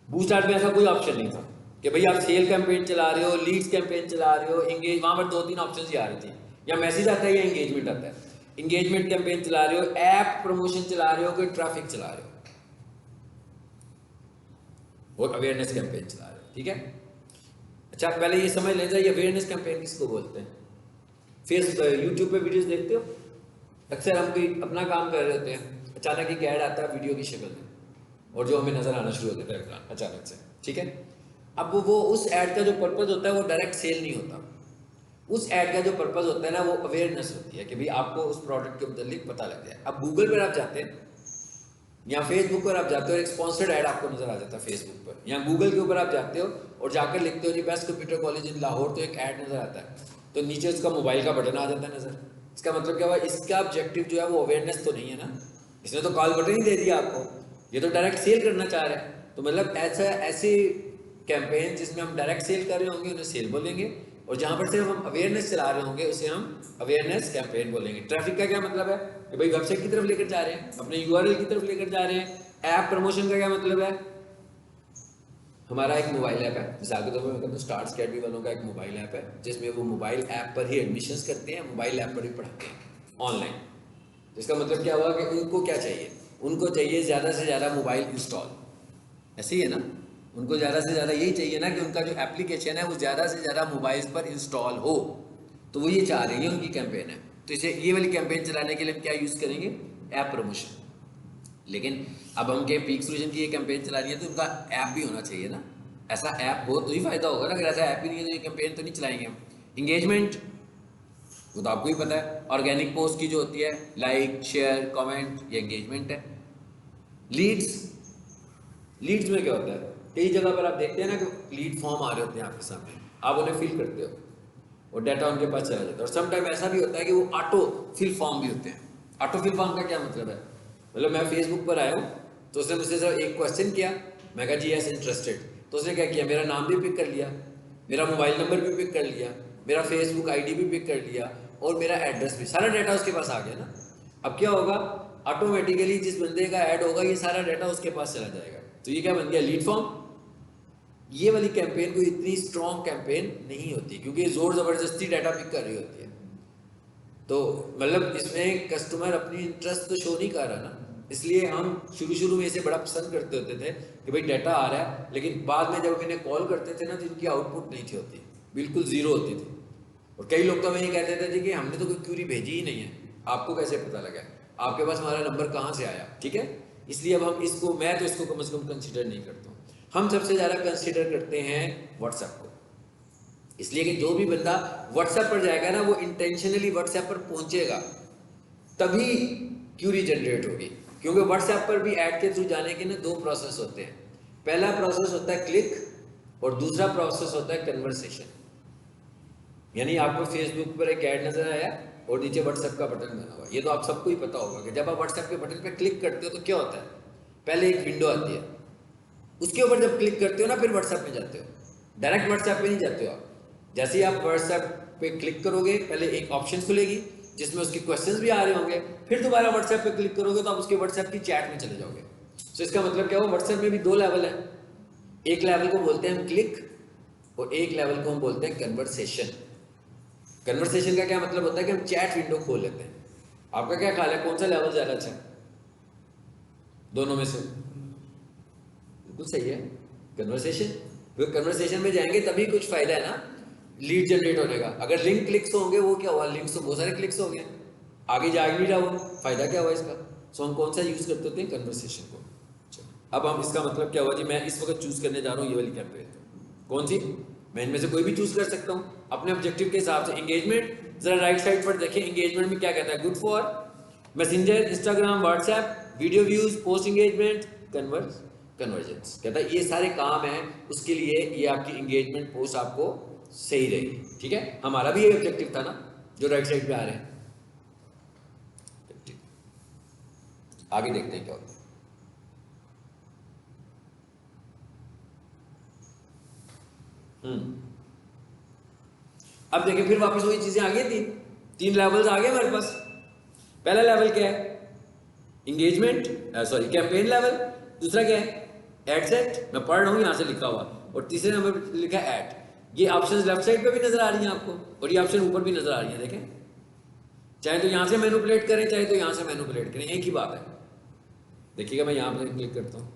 बूस्ट ऐड में ऐसा कोई ऑप्शन नहीं था कि भाई आप सेल कैंपेन चला रहे हो, लीड्स कैंपेन चला रहे हो, एंगेज, वहां पर 2-3 ऑप्शन ही आ रही थी, या मैसेज आता है या एंगेजमेंट आता है। एंगेजमेंट कैंपेन चला रहे हो, ऐप प्रमोशन चला रहे हो, कोई ट्रैफिक चला रहे हो, और अवेयरनेस कैंपेन चला रहे हो, ठीक है। अच्छा, पहले ये समझ लें ये अवेयरनेस कैंपेन किसको बोलते हैं। फेसबुक यूट्यूब पे वीडियोस देखते हो, अक्सर हम कोई अपना काम कर रहे होते हैं, अचानक एक ऐड आता है वीडियो की शक्ल में, और जो हमें नजर आना शुरू हो जाता है अचानक से, ठीक है। अब वो उस ऐड का जो पर्पज होता है वो डायरेक्ट सेल नहीं होता, उस ऐड का जो पर्पज होता है ना वो अवेयरनेस होती है कि भाई आपको उस प्रोडक्ट के मुतालिक पता लग जाए। अब गूगल पर आप जाते हैं या फेसबुक पर आप जाते हो, एक स्पॉन्सर्ड ऐड आपको नजर आ जाता है फेसबुक पर, या गूगल के ऊपर आप जाते हो और जाकर लिखते हो जी best computer college in Lahore, तो एक ऐड नजर आता है, तो नीचे उसका मोबाइल का बटन आ जाता है नजर। इसका मतलब क्या हुआ, इसका ऑब्जेक्टिव जो है वो अवेयरनेस तो नहीं है ना, इसने तो कॉल बटन ही दे दिया आपको, ये तो डायरेक्ट सेल करना चाह रहे हैं। तो मतलब ऐसे कैंपेन जिसमें हम डायरेक्ट सेल कर रहे होंगे उन्हें सेल बोलेंगे, और जहां पर सिर्फ हम अवेयरनेस चला रहे होंगे उसे हम अवेयरनेस कैंपेन बोलेंगे। ट्रैफिक का क्या मतलब है कि भाई वेबसाइट की तरफ लेकर जा रहे हैं, अपने यूआरएल की तरफ लेकर जा रहे हैं। ऐप प्रमोशन का क्या मतलब है, हमारा एक मोबाइल ऐप है, मिसाल के तौर पर मैं कहता हूँ स्टार्ट अकेडमी वालों का एक मोबाइल ऐप है, जिसमें वो मोबाइल ऐप पर ही एडमिशंस करते हैं, मोबाइल ऐप पर ही पढ़ाते हैं ऑनलाइन। जिसका मतलब क्या हुआ कि उनको क्या चाहिए, उनको चाहिए ज़्यादा से ज़्यादा मोबाइल इंस्टॉल, ऐसे ही है ना, उनको ज़्यादा से ज़्यादा यही चाहिए ना कि उनका जो एप्लीकेशन है वो ज़्यादा से ज़्यादा मोबाइल्स पर इंस्टॉल हो, तो वो ये चाह रही है, उनकी कैंपेन है। तो इसे ये वाली कैंपेन चलाने के लिए हम क्या यूज़ करेंगे, ऐप प्रमोशन। लेकिन अब हम के पीक सोल्यूशन की ये कैंपेन चला रही है तो उनका ऐप भी होना चाहिए ना, ऐसा ऐप हो तो ही फायदा होगा ना, अगर ऐसा ऐप ही नहीं है तो ये कैंपेन तो नहीं चलाएंगे हम। इंगेजमेंट वो तो आपको ही पता है, ऑर्गेनिक पोस्ट की जो होती है, लाइक शेयर कमेंट, ये एंगेजमेंट है। लीड्स लीड्स में क्या होता है, कई जगह पर आप देखते हैं ना कि लीड फॉर्म आ रहे होते हैं आपके सामने, आप उन्हें फिल करते हो और डाटा उनके पास चला जाता है। और सम टाइम ऐसा भी होता है कि वो ऑटो फिल फॉर्म भी होते हैं। ऑटो फिल फॉर्म का क्या मतलब है, मतलब मैं फेसबुक पर आया हूँ तो उसने मुझसे सर एक क्वेश्चन किया, मैं कहा जी यस इंटरेस्टेड, तो उसने क्या किया, मेरा नाम भी पिक कर लिया, मेरा मोबाइल नंबर भी पिक कर लिया, मेरा फेसबुक आईडी भी पिक कर लिया और मेरा एड्रेस भी, सारा डाटा उसके पास आ गया ना। अब क्या होगा, ऑटोमेटिकली जिस बंदे का ऐड होगा ये सारा डाटा उसके पास चला जाएगा। तो ये क्या बन गया, लीड फॉर्म। ये वाली कैंपेन कोई इतनी स्ट्रॉन्ग कैंपेन नहीं होती क्योंकि जोर जबरदस्ती डाटा पिक कर रही होती है। तो मतलब इसमें कस्टमर अपनी इंटरेस्ट तो शो नहीं कर रहा ना, इसलिए हम शुरू में इसे बड़ा पसंद करते होते थे कि भाई डाटा आ रहा है, लेकिन बाद में जब इन्हें कॉल करते थे ना तो इनकी आउटपुट नहीं थी होती, बिल्कुल जीरो होती थी। और कई लोग तो हमें ये कहते थे कि हमने तो कोई क्यूरी भेजी ही नहीं है, आपको कैसे पता लगा, आपके पास हमारा नंबर कहाँ से आया। ठीक है, इसलिए अब हम इसको, मैं तो इसको कम से कम कंसिडर नहीं करता हूँ। हम सबसे ज़्यादा कंसिडर करते हैं व्हाट्सएप को, इसलिए कि जो भी बंदा व्हाट्सएप पर जाएगा ना वो इंटेंशनली व्हाट्सएप पर पहुंचेगा तभी क्यूरी जनरेट होगी। क्योंकि व्हाट्सएप पर भी ऐड के थ्रू जाने के ना दो प्रोसेस होते हैं, पहला प्रोसेस होता है क्लिक और दूसरा प्रोसेस होता है कन्वर्सेशन। यानी आपको फेसबुक पर एक ऐड नजर आया और नीचे व्हाट्सएप का बटन बना हुआ, ये तो आप सबको ही पता होगा कि जब आप व्हाट्सएप के बटन पर क्लिक करते हो तो क्या होता है, पहले एक विंडो आती है, उसके ऊपर जब क्लिक करते हो ना फिर व्हाट्सएप में जाते हो, डायरेक्ट व्हाट्सएप पे नहीं जाते हो आप। जैसे ही आप व्हाट्सएप पे क्लिक करोगे पहले एक ऑप्शन खुलेगी जिसमें उसके क्वेश्चंस भी आ रहे होंगे, फिर दोबारा व्हाट्सएप पे क्लिक करोगे तो आप उसके व्हाट्सएप की चैट में चले जाओगे। तो इसका मतलब क्या हुआ, व्हाट्सएप में भी दो लेवल है, एक लेवल को बोलते हैं हम क्लिक और एक लेवल को हम बोलते हैं कन्वर्सेशन। कन्वर्सेशन का क्या मतलब होता है कि हम चैट विंडो खोल लेते हैं। आपका क्या ख्याल है कौन सा लेवल ज्यादा अच्छा है दोनों में से? बिल्कुल सही है, कन्वर्सेशन। क्योंकि कन्वर्सेशन में जाएंगे तभी कुछ फायदा है ना लीड जनरेट होने का। अगर लिंक क्लिक्स होंगे वो क्या हुआ, लिंक्स तो बहुत सारे क्लिक्स हो गए, आगे जा नहीं रहा वो, फायदा क्या हुआ इसका। सो हम कौन सा यूज करते होते हैं, कन्वर्सेशन को। अब हम इसका मतलब क्या हुआ जी, मैं इस वक्त चूज करने जा रहा हूँ ये वाली कैंपेन, कौन सी, मैं इनमें से कोई भी चूज कर सकता हूँ अपने ऑब्जेक्टिव के हिसाब से। एंगेजमेंट, जरा राइट साइड पर देखिए, एंगेजमेंट में क्या कहता है, good for messenger, Instagram, WhatsApp, video views, post engagement, convergence. कहता है ये सारे काम हैं, उसके लिए ये आपकी एंगेजमेंट पोस्ट आपको सही रहेगी। ठीक है, हमारा भी ये ऑब्जेक्टिव था ना जो राइट साइड पे आ रहे हैं। आगे देखते हैं क्या होता है। अब देखिए फिर वापस वही चीजें आ गई, तीन लेवल्स आ गए हमारे पास। पहला लेवल क्या है, एंगेजमेंट, सॉरी कैंपेन लेवल। दूसरा क्या है, एड सेट, मैं पढ़ रहा हूँ यहाँ से लिखा हुआ। और तीसरे नंबर पर लिखा है ऐड। ये ऑप्शंस लेफ्ट साइड पे भी नजर आ रही हैं आपको और ये ऑप्शन ऊपर भी नजर आ रही है। देखें, चाहे तो यहाँ से मैनिपुलेट करें चाहे तो यहाँ से मैनिपुलेट करें, एक ही बात है। देखिएगा मैं यहाँ पर क्लिक करता हूँ,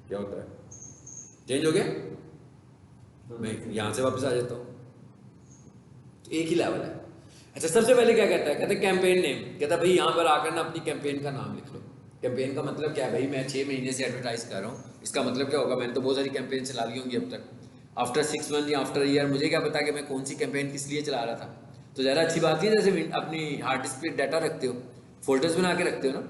क्या होता है, चेंज हो गया, मैं यहाँ से वापस आ जाता हूँ, तो एक ही लेवल है। अच्छा, सबसे पहले क्या कहता है, कहते हैं कैंपेन नेम। कहता है भाई यहाँ पर आकर ना अपनी कैंपेन का नाम लिख लो। कैंपेन का मतलब क्या है भाई, मैं 6 महीने से एडवर्टाइज कर रहा हूँ, इसका मतलब क्या होगा, मैंने तो बहुत सारी कैंपेन चला ली होंगी अब तक। आफ्टर 6 मंथ या आफ्टर ईयर मुझे क्या पता कि मैं कौन सी कैंपेन किस लिए चला रहा था। तो ज़्यादा अच्छी बात नहीं है, जैसे अपनी हार्ड डिस्क पे डाटा रखते हो, फोल्डर्स बना के रखते हो ना,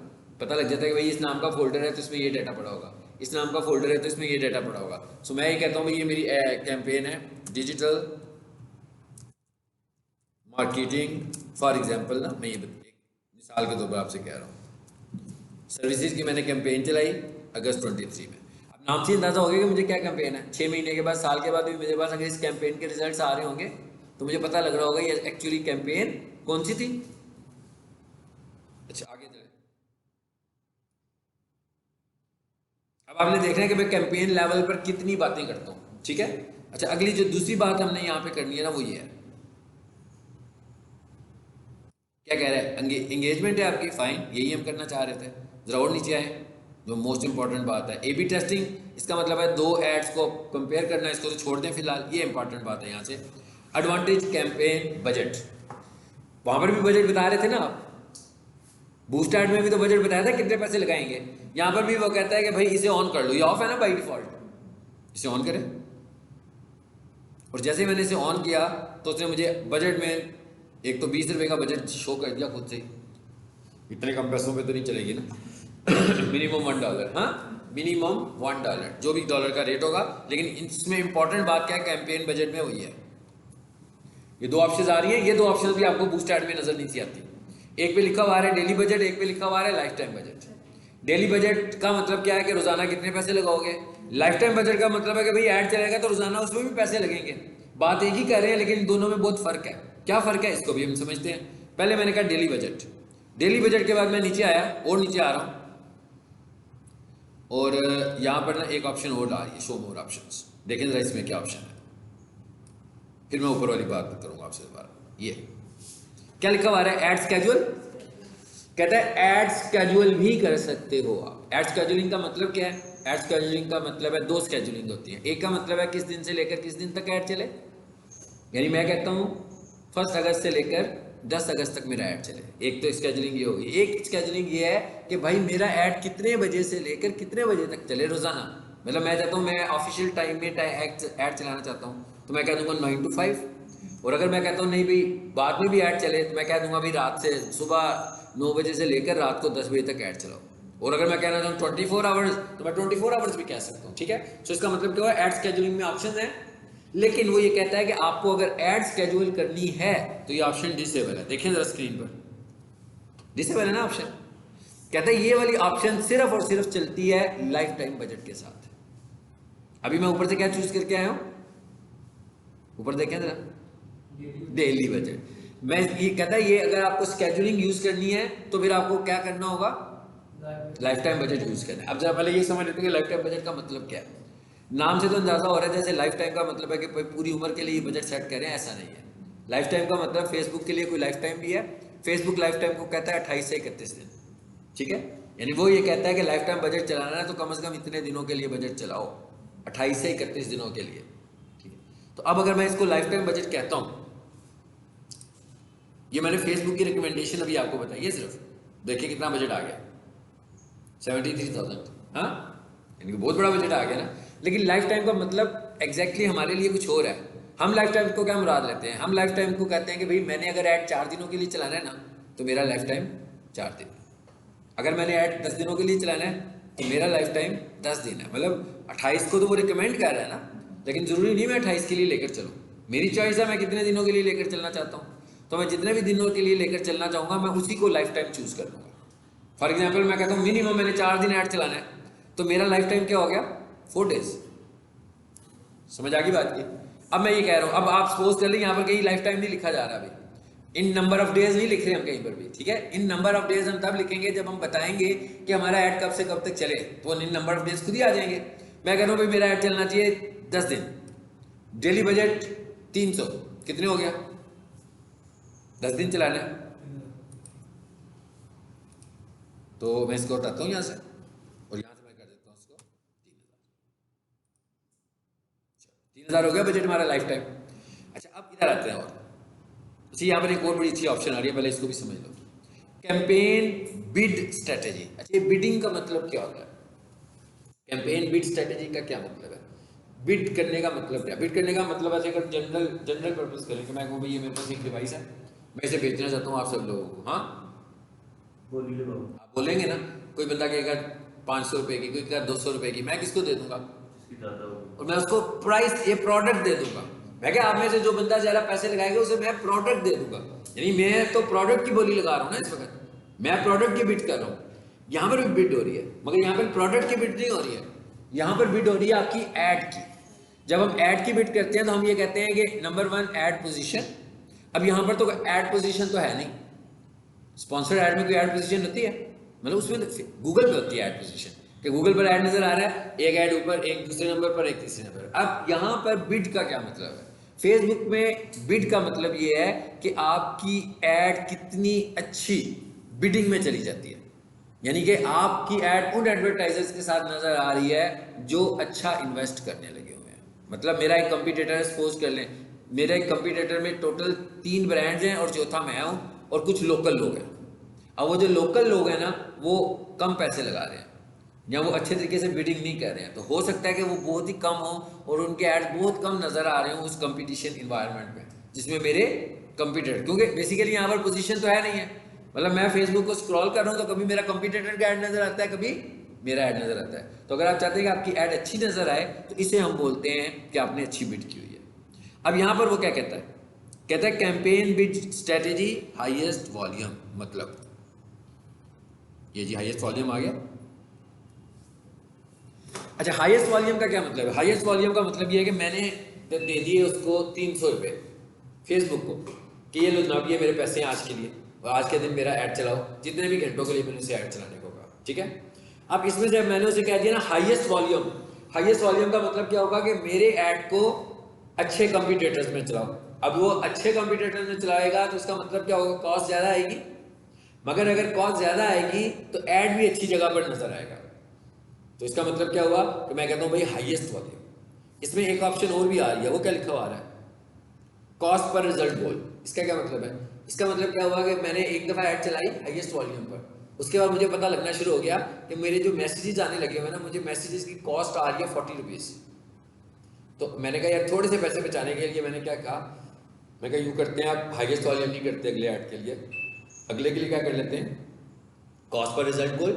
पता लग जाता है कि भाई इस नाम का फोल्डर है तो इसमें ये डाटा पड़ा होगा, इस नाम का फोल्डर है तो इसमें ये डाटा पड़ा होगा। सो मैं ये कहता हूँ भाई ये मेरी कैंपेन है डिजिटल मार्केटिंग फॉर एग्जांपल ना, मैं ये मिसाल के तौर पर आपसे कह रहा हूँ। सर्विसेज की मैंने कैंपेन चलाई अगस्त 23 में। अब नाम से अंदाजा हो गया कि मुझे क्या कैंपेन है। 6 महीने के बाद, साल के बाद भी मेरे पास अगर इस कैंपेन के रिजल्ट्स आ रहे होंगे तो मुझे पता लग रहा होगा ये एक्चुअली कैंपेन कौन सी थी। अच्छा, आगे चले। अब आपने देखना है कि मैं कैंपेन लेवल पर कितनी बातें करता हूँ। ठीक है, अच्छा, अगली जो दूसरी बात हमने यहाँ पे करनी है ना वो ये है, क्या कह रहा है, एंगेजमेंट है आपकी, फाइन, यही हम करना चाह रहे थे। जरा और नीचे आए, जो मोस्ट इंपॉर्टेंट बात है, ए बी टेस्टिंग। इसका मतलब है दो एड्स को कंपेयर करना, इसको तो छोड़ दें फिलहाल, ये इंपॉर्टेंट बात है यहाँ से। एडवांटेज कैंपेन बजट, वहां पर भी बजट बता रहे थे ना आप, बूस्ट एड में भी तो बजट बताया था कितने पैसे लगाएंगे। यहाँ पर भी वो कहता है कि भाई इसे ऑन कर लो, ये ऑफ है ना बाई डिफॉल्ट, इसे ऑन करें। और जैसे ही मैंने इसे ऑन किया तो उसने मुझे बजट में एक तो 20 रुपये का बजट शो कर दिया खुद से। इतने कम पैसों पे तो नहीं चलेगी ना मिनिमम $1, हाँ मिनिमम $1, जो भी डॉलर का रेट होगा। लेकिन इसमें इंपॉर्टेंट बात क्या है, कैंपेन बजट में वही है। ये दो ऑप्शन आ रही है, ये दो ऑप्शन भी आपको बूस्ट ऐड में नजर नहीं सी आती। एक पे लिखा हुआ है डेली बजट, एक पे लिखा हुआ है life time budget. Daily budget का मतलब क्या है कि रोजाना कितने पैसे लगाओगे। लाइफ टाइम बजट का मतलब है कि भाई ऐड चलेगा तो रोजाना उसमें भी पैसे लगेंगे। बात एक ही कर रहे हैं लेकिन दोनों में बहुत फर्क है। क्या फर्क है इसको भी हम समझते हैं। पहले मैंने कहा डेली बजट। डेली बजट के बाद मैं नीचे आया और नीचे आ रहा हूं और यहां पर ना एक ऑप्शन और आ रही है, शो मोर ऑप्शंस। देखें जरा इसमें क्या ऑप्शन है, फिर मैं ऊपर वाली बात करूंगा आपसे दोबारा। ये क्या लिखा हुआ है, एड स्केड्यूल। कहता है एड स्केड्यूल भी कर सकते हो आप। एड स्केड्यूलिंग का मतलब क्या है, एड स्केड्यूलिंग का मतलब है दो स्केड्यूलिंग होती है। एक का मतलब है किस दिन से लेकर किस दिन तक ऐड चले, यानी मैं कहता हूं 1 अगस्त से लेकर 10 अगस्त तक मेरा ऐड चले। एक तो स्केड्यूलिंग ये होगी। एक स्केड्यूलिंग ये है कि भाई मेरा ऐड कितने बजे से लेकर कितने बजे तक चले रोजाना। मतलब मैं चाहता हूँ मैं ऑफिशियल टाइम में ऐड चलाना चाहता हूँ तो मैं कह दूंगा 9 to 5। और अगर मैं कहता हूँ नहीं भाई बाद में भी ऐड चले तो मैं कह दूंगा भाई रात से सुबह 9 बजे से लेकर रात को 10 बजे तक ऐड चलाओ। और अगर मैं कहना चाहूँ 24 आवर्स तो मैं 24 आवर्स भी कह सकता हूँ, ठीक है। तो इसका मतलब क्या हुआ, ऐड स्केड्यूलिंग में ऑप्शन है लेकिन वो ये कहता है कि आपको अगर ऐड स्केड्यूल करनी है तो ये ऑप्शन डिसेबल है। देखें जरा स्क्रीन पर, डिसेबल है ना ऑप्शन। कहता है ये वाली ऑप्शन सिर्फ और सिर्फ चलती है लाइफ टाइम बजट के साथ। अभी मैं ऊपर से क्या चूज करके आया हूं, ऊपर देखें जरा, डेली बजट। मैं ये कहता है ये अगर आपको स्केड्यूलिंग यूज करनी है तो फिर आपको क्या करना होगा, लाइफ टाइम बजट यूज करना है। अब जरा पहले ये समझ लेते हैं कि लाइफ टाइम बजट का मतलब क्या है। नाम से तो अंदाजा हो रहा है जैसे लाइफ टाइम का मतलब है कि पूरी उम्र के लिए बजट सेट करें, ऐसा नहीं है। लाइफ टाइम का मतलब फेसबुक के लिए कोई लाइफ टाइम भी है। फेसबुक लाइफ टाइम को कहता है 28 से 31 दिन, ठीक है। यानी वो ये कहता है कि लाइफ टाइम बजट चलाना है तो कम से कम इतने दिनों के लिए बजट चलाओ, 28 से 31 दिनों के लिए, ठीक है। तो अब अगर मैं इसको लाइफ टाइम बजट कहता हूं, ये मैंने फेसबुक की रिकमेंडेशन अभी आपको बताई है, सिर्फ देखिए कितना बजट आ गया, 73,000। हाँ, यानी बहुत बड़ा बजट आ गया ना। लेकिन लाइफ टाइम का मतलब एग्जैक्टली हमारे लिए कुछ और है। हम लाइफ टाइम को क्या मुराद लेते हैं, हम लाइफ टाइम को कहते हैं कि भाई मैंने अगर ऐड 4 दिनों के लिए चलाना है ना तो मेरा लाइफ टाइम 4 दिन। अगर मैंने ऐड 10 दिनों के लिए चलाना है तो मेरा लाइफ टाइम 10 दिन है। मतलब 28 को तो वो रिकमेंड कर रहा है ना, लेकिन जरूरी नहीं मैं 28 के लिए लेकर चलूँ, मेरी चॉइस है मैं कितने दिनों के लिए लेकर चलना चाहता हूँ। तो मैं जितने भी दिनों के लिए लेकर चलना चाहूँगा मैं उसी को लाइफ टाइम चूज कर लूँगा। फॉर एग्जाम्पल मैं कहता हूँ मिनिमम मैंने 4 दिन ऐड चलाना है तो मेरा लाइफ टाइम क्या हो गया, 4 डेज। समझ आ गई बात की। अब मैं ये कह रहा हूँ, अब आप सपोज कर लें यहाँ पर कहीं लाइफ टाइम नहीं लिखा जा रहा भाई, इन नंबर ऑफ डेज नहीं लिख रहे हम कहीं पर भी, ठीक है। इन नंबर ऑफ डेज हम तब लिखेंगे जब हम बताएंगे कि हमारा ऐड कब से कब तक चले, तो इन नंबर ऑफ डेज खुद ही आ जाएंगे। मैं कह रहा हूँ भाई मेरा ऐड चलना चाहिए 10 दिन, डेली बजट 300, कितने हो गया, 10 दिन चलाना है। तो मैं इसको हटाता हूँ यहाँ से और यहाँ से मैं कर देता हूँ इसको 3,000 हो गया बजट हमारा लाइफ टाइम। अच्छा अब इधर आते हैं और अच्छा यहाँ पर एक और बड़ी अच्छी ऑप्शन आ रही है, पहले इसको भी समझ लो, कैंपेन बिड स्ट्रेटेजी। अच्छा ये बिडिंग का मतलब क्या होता है, कैंपेन बिड स्ट्रेटेजी का क्या मतलब है, बिड करने का मतलब क्या। बिड करने का मतलब ऐसे अगर जनरल पर्पस करें कि मैं कहूँ भाई ये मेरे पास एक डिवाइस है, मैं इसे बेचना चाहता हूँ आप सब लोगों को। हाँ बोलिए बाबू, आप बोलेंगे ना, कोई बंदा कहेगा 500 रुपए की, कोई कहेगा 200 रुपए की, मैं किसको दे दूंगा, और मैं उसको प्राइस ये प्रोडक्ट दे दूंगा। मैं क्या आप में से जो बंदा ज्यादा पैसे लगाएगा उसे मैं प्रोडक्ट दे दूंगा, यानी मैं तो प्रोडक्ट की बोली लगा रहा हूँ ना इस वक्त, मैं प्रोडक्ट की बिड कर रहा हूँ। यहाँ पर भी बिड हो रही है मगर यहाँ पर प्रोडक्ट की बिड नहीं हो रही है, यहाँ पर बिड हो रही है आपकी ऐड की। जब हम ऐड की बिड करते हैं तो हम ये कहते हैं कि नंबर 1 ऐड पोजीशन। अब यहाँ पर तो ऐड पोजीशन तो है नहीं, स्पॉन्सर्ड ऐड में कोई ऐड पोजीशन होती है, मतलब उसमें गूगल पे होती है ऐड पोजीशन कि गूगल पर ऐड नजर आ रहा है, एक ऐड ऊपर, एक दूसरे नंबर पर, एक तीसरे नंबर। अब यहाँ पर बिड का क्या मतलब है, फेसबुक में बिड का मतलब ये है कि आपकी ऐड कितनी अच्छी बिडिंग में चली जाती है, यानी कि आपकी ऐड उन एडवर्टाइजर्स के साथ नजर आ रही है जो अच्छा इन्वेस्ट करने लगे हुए हैं। मतलब मेरा एक कंपटीटर है, सपोज कर लें मेरा एक कंपटीटर में टोटल 3 ब्रांड्स हैं और चौथा मैं हूं और कुछ लोकल लोग हैं। अब वो जो लोकल लोग हैं ना वो कम पैसे लगा रहे हैं या वो अच्छे तरीके से बिडिंग नहीं कर रहे हैं, तो हो सकता है कि वो बहुत ही कम हो और उनके एड्स बहुत कम नजर आ रहे हो उस कंपटीशन इन्वायरमेंट में जिसमें मेरे कंपटीटर, क्योंकि बेसिकली यहाँ पर पोजीशन तो है नहीं है। मतलब मैं फेसबुक को स्क्रॉल कर रहा हूँ तो कभी मेरा कंपटीटर का ऐड नजर आता है, कभी मेरा ऐड नज़र आता है। तो अगर आप चाहते हैं कि आपकी ऐड अच्छी नज़र आए तो इसे हम बोलते हैं कि आपने अच्छी बिड की हुई है। अब यहाँ पर वो क्या कहता है, कहता है campaign bid strategy highest volume, मतलब ये जी हाईएस्ट वॉल्यूम आ गया। अच्छा, हाईएस्ट वॉल्यूम का क्या मतलब है? हाईएस्ट वॉल्यूम का मतलब ये है कि मैंने दे दिए उसको 300 रुपये फेसबुक को कि ये लो जनाब, ये मेरे पैसे हैं आज के लिए, और आज के दिन मेरा ऐड चलाओ, जितने भी घंटों के लिए मैंने उसे ऐड चलाने को कहा, ठीक है। अब इसमें से मैंने उसे कह दिया ना हाईएस्ट वॉल्यूम, हाईएस्ट वॉल्यूम का मतलब क्या होगा कि मेरे ऐड को अच्छे कंपटीटर्स में चलाओ। अब वो अच्छे कंपटीटर्स में चलाएगा तो उसका मतलब क्या होगा, कॉस्ट ज़्यादा आएगी, मगर अगर कॉस्ट ज़्यादा आएगी तो ऐड भी अच्छी जगह पर नजर आएगा। तो इसका मतलब क्या हुआ कि मैं कहता हूँ भाई हाईएस्ट वॉल्यूम। इसमें एक ऑप्शन और भी आ रही है, वो क्या लिखा हुआ आ रहा है, कॉस्ट पर रिजल्ट गोल। इसका क्या मतलब है? इसका मतलब क्या हुआ कि मैंने एक दफ़ा ऐड चलाई हाईएस्ट वॉल्यूम पर, उसके बाद मुझे पता लगना शुरू हो गया कि मेरे जो मैसेजेस आने लगे हुए ना, मुझे मैसेजेस की कॉस्ट आ रही है 40 रुपीज़। तो मैंने कहा यार थोड़े से पैसे बचाने के लिए मैंने क्या कहा, मैं कहा यूँ करते हैं, आप हाईएस्ट वॉल्यूम नहीं करते अगले ऐड के लिए, अगले के लिए क्या कर लेते हैं, कॉस्ट पर रिजल्ट गोल,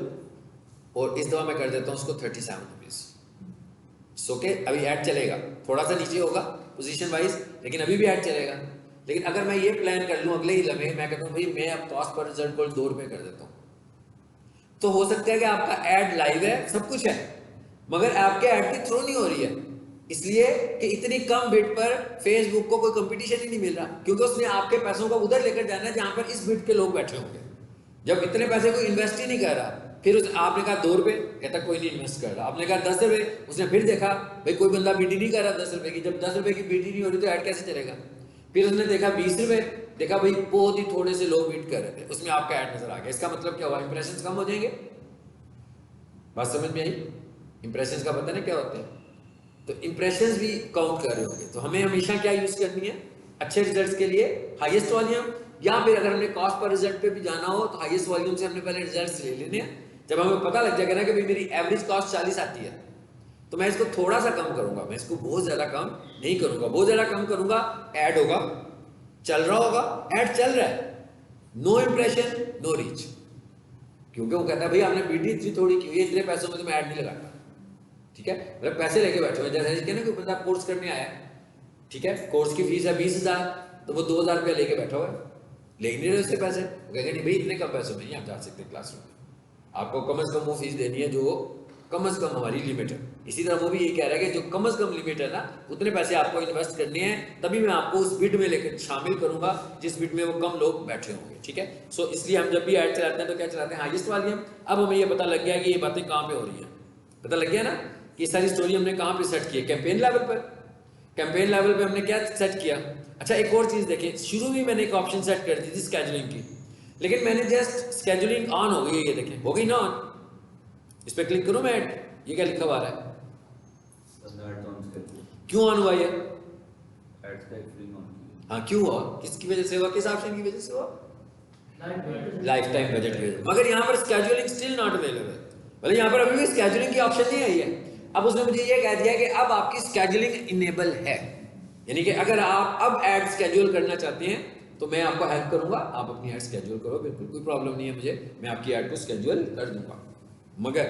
और इस दफ़ा मैं कर देता हूँ उसको 37 रुपीज़। सो के अभी ऐड चलेगा, थोड़ा सा नीचे होगा पोजीशन वाइज, लेकिन अभी भी ऐड चलेगा। लेकिन अगर मैं ये प्लान कर लूँ अगले ही लम्हे, मैं कहता हूँ भाई मैं अब कॉस्ट पर रिजल्ट गोल 2 रुपये कर देता हूँ, तो हो सकता है कि आपका ऐड लाइव है, सब कुछ है, मगर आपके ऐड की थ्रो नहीं हो रही है, इसलिए कि इतनी कम बिड पर फेसबुक को कोई कंपटीशन ही नहीं मिल रहा, क्योंकि उसने आपके पैसों को उधर लेकर जाना है जहां पर इस बिड के लोग बैठे होंगे। जब इतने पैसे कोई इन्वेस्ट ही नहीं कर रहा, फिर उस आपने कहा 2 रुपये, कहता कोई नहीं इन्वेस्ट कर रहा, आपने कहा 10 रुपये, उसने फिर देखा भाई कोई बंदा बिड ही नहीं कर रहा 10 रुपये की, जब 10 रुपये की बिड ही नहीं हो रही तो ऐड कैसे चलेगा। फिर उसने देखा 20 रुपये, देखा भाई बहुत ही थोड़े से लोग बिड कर रहे थे, उसमें आपका ऐड नजर आ गया। इसका मतलब क्या हुआ, इंप्रेशंस कम हो जाएंगे। बात समझ में आई? इंप्रेशंस का पता नहीं क्या होते हैं, तो इंप्रेशंस भी काउंट कर रहे होंगे। तो हमें हमेशा क्या यूज करनी है अच्छे रिजल्ट्स के लिए, हाईएस्ट वॉल्यूम, या फिर अगर हमने कॉस्ट पर रिजल्ट पे भी जाना हो तो हाईएस्ट वॉल्यूम से हमने पहले रिजल्ट्स ले लेने हैं। जब हमें पता लग जाएगा ना कि भाई मेरी एवरेज कॉस्ट 40 आती है, तो मैं इसको थोड़ा सा कम करूंगा, मैं इसको बहुत ज्यादा कम नहीं करूंगा। बहुत ज्यादा कम करूंगा, ऐड होगा, चल रहा होगा, ऐड चल रहा है, नो इंप्रेशन नो रीच, क्योंकि वो कहता है भाई आपने बीडी इतनी थोड़ी की हुई है, इतने पैसों में तो मैं ऐड नहीं लगाता, ठीक है। मतलब पैसे लेके बैठे हुए, जैसे ना कोई बंदा कोर्स करने आया, ठीक है, कोर्स की फीस है 20,000, तो वो 2,000 रुपया लेके बैठा हुआ है, ले नहीं रहे उससे पैसे, वो कहेंगे नहीं भाई इतने कम पैसों में नहीं आप जा सकते क्लासरूम में, आपको कम से कम वो फीस देनी है जो कम से कम हमारी लिमिट है। इसी तरह वो भी ये कह रहा है कि जो कम से कम लिमिट है ना, उतने पैसे आपको इन्वेस्ट करने हैं, तभी मैं आपको उस बिड में लेकर शामिल करूंगा जिस बिड में वो कम लोग बैठे होंगे, ठीक है। सो इसलिए हम जब भी ऐड चलाते हैं तो क्या चलाते हैं, हाईएस्ट वॉल्यूम। अब हमें ये पता लग गया कि ये बातें कहाँ पे हो रही हैं, पता लग गया ना कि ये सारी स्टोरी हमने कहाँ पे सेट की है, कैंपेन लेवल पर। कैंपेन लेवल पे हमने क्या सेट किया। अच्छा एक और चीज़ देखें, शुरू में मैंने एक ऑप्शन सेट कर दी थी स्केजुलिंग की, लेकिन मैंने जस्ट स्केजुलिंग ऑन हो गई, ये देखें हो गई ना ऑन, इस पर क्लिक करूँ मैं, ये क्या लिखा हुआ है, क्यों ऑन हुआ ये, हाँ क्यों हुआ, किसकी वजह से हुआ, किस ऑप्शन की वजह से हुआ, लाइफ टाइम बजट की वजह। मगर यहाँ पर स्केजुलिंग स्टिल नॉट अवेलेबल, मतलब यहाँ पर अभी भी स्केजुलिंग की ऑप्शन नहीं आई है। अब उसने मुझे ये कह दिया कि अब आपकी स्केजुलिंग इनेबल है, यानी कि अगर आप अब ऐड स्केड्यूल करना चाहते हैं तो मैं आपको हेल्प करूंगा, आप अपनी ऐड स्केड्यूल करो, बिल्कुल कोई प्रॉब्लम नहीं है मुझे, मैं आपकी ऐड को स्केड्यूल कर दूंगा। मगर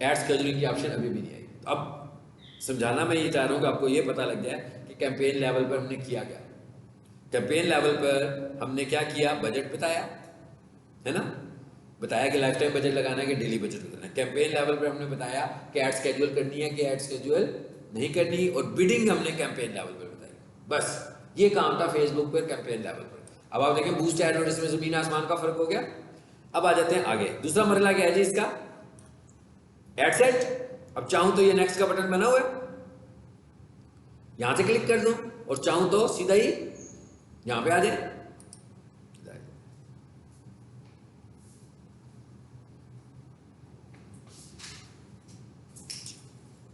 ऐड स्केड्यूलिंग की ऑप्शन अभी भी नहीं आई। तो अब समझाना मैं ये चाह रहा हूँ कि आपको ये पता लग जाए कि कैंपेन लेवल पर हमने किया क्या। कैंपेन लेवल पर हमने क्या किया, बजट बताया है ना, बताया कि लाइफ टाइम बजट लगाना है कि डेली बजट लगाना है। कैंपेन लेवल पर हमने बताया कि ऐड स्केड्यूल करनी है कि ऐड स्केड्यूल नहीं करनी, और बिडिंग हमने कैंपेन लेवल पर बताई। बस ये काम था फेसबुक पर कैंपेन लेवल पर। अब आप देखें बूस्ट ऐड और इसमें जमीन आसमान का फर्क हो गया। अब आ जाते हैं आगे, दूसरा मरला क्या है जी इसका, ऐड सेट। अब चाहूं तो ये नेक्स्ट का बटन बना हुआ है, यहां से क्लिक कर दूं, और चाहूं तो सीधा ही यहां पे आ जाए।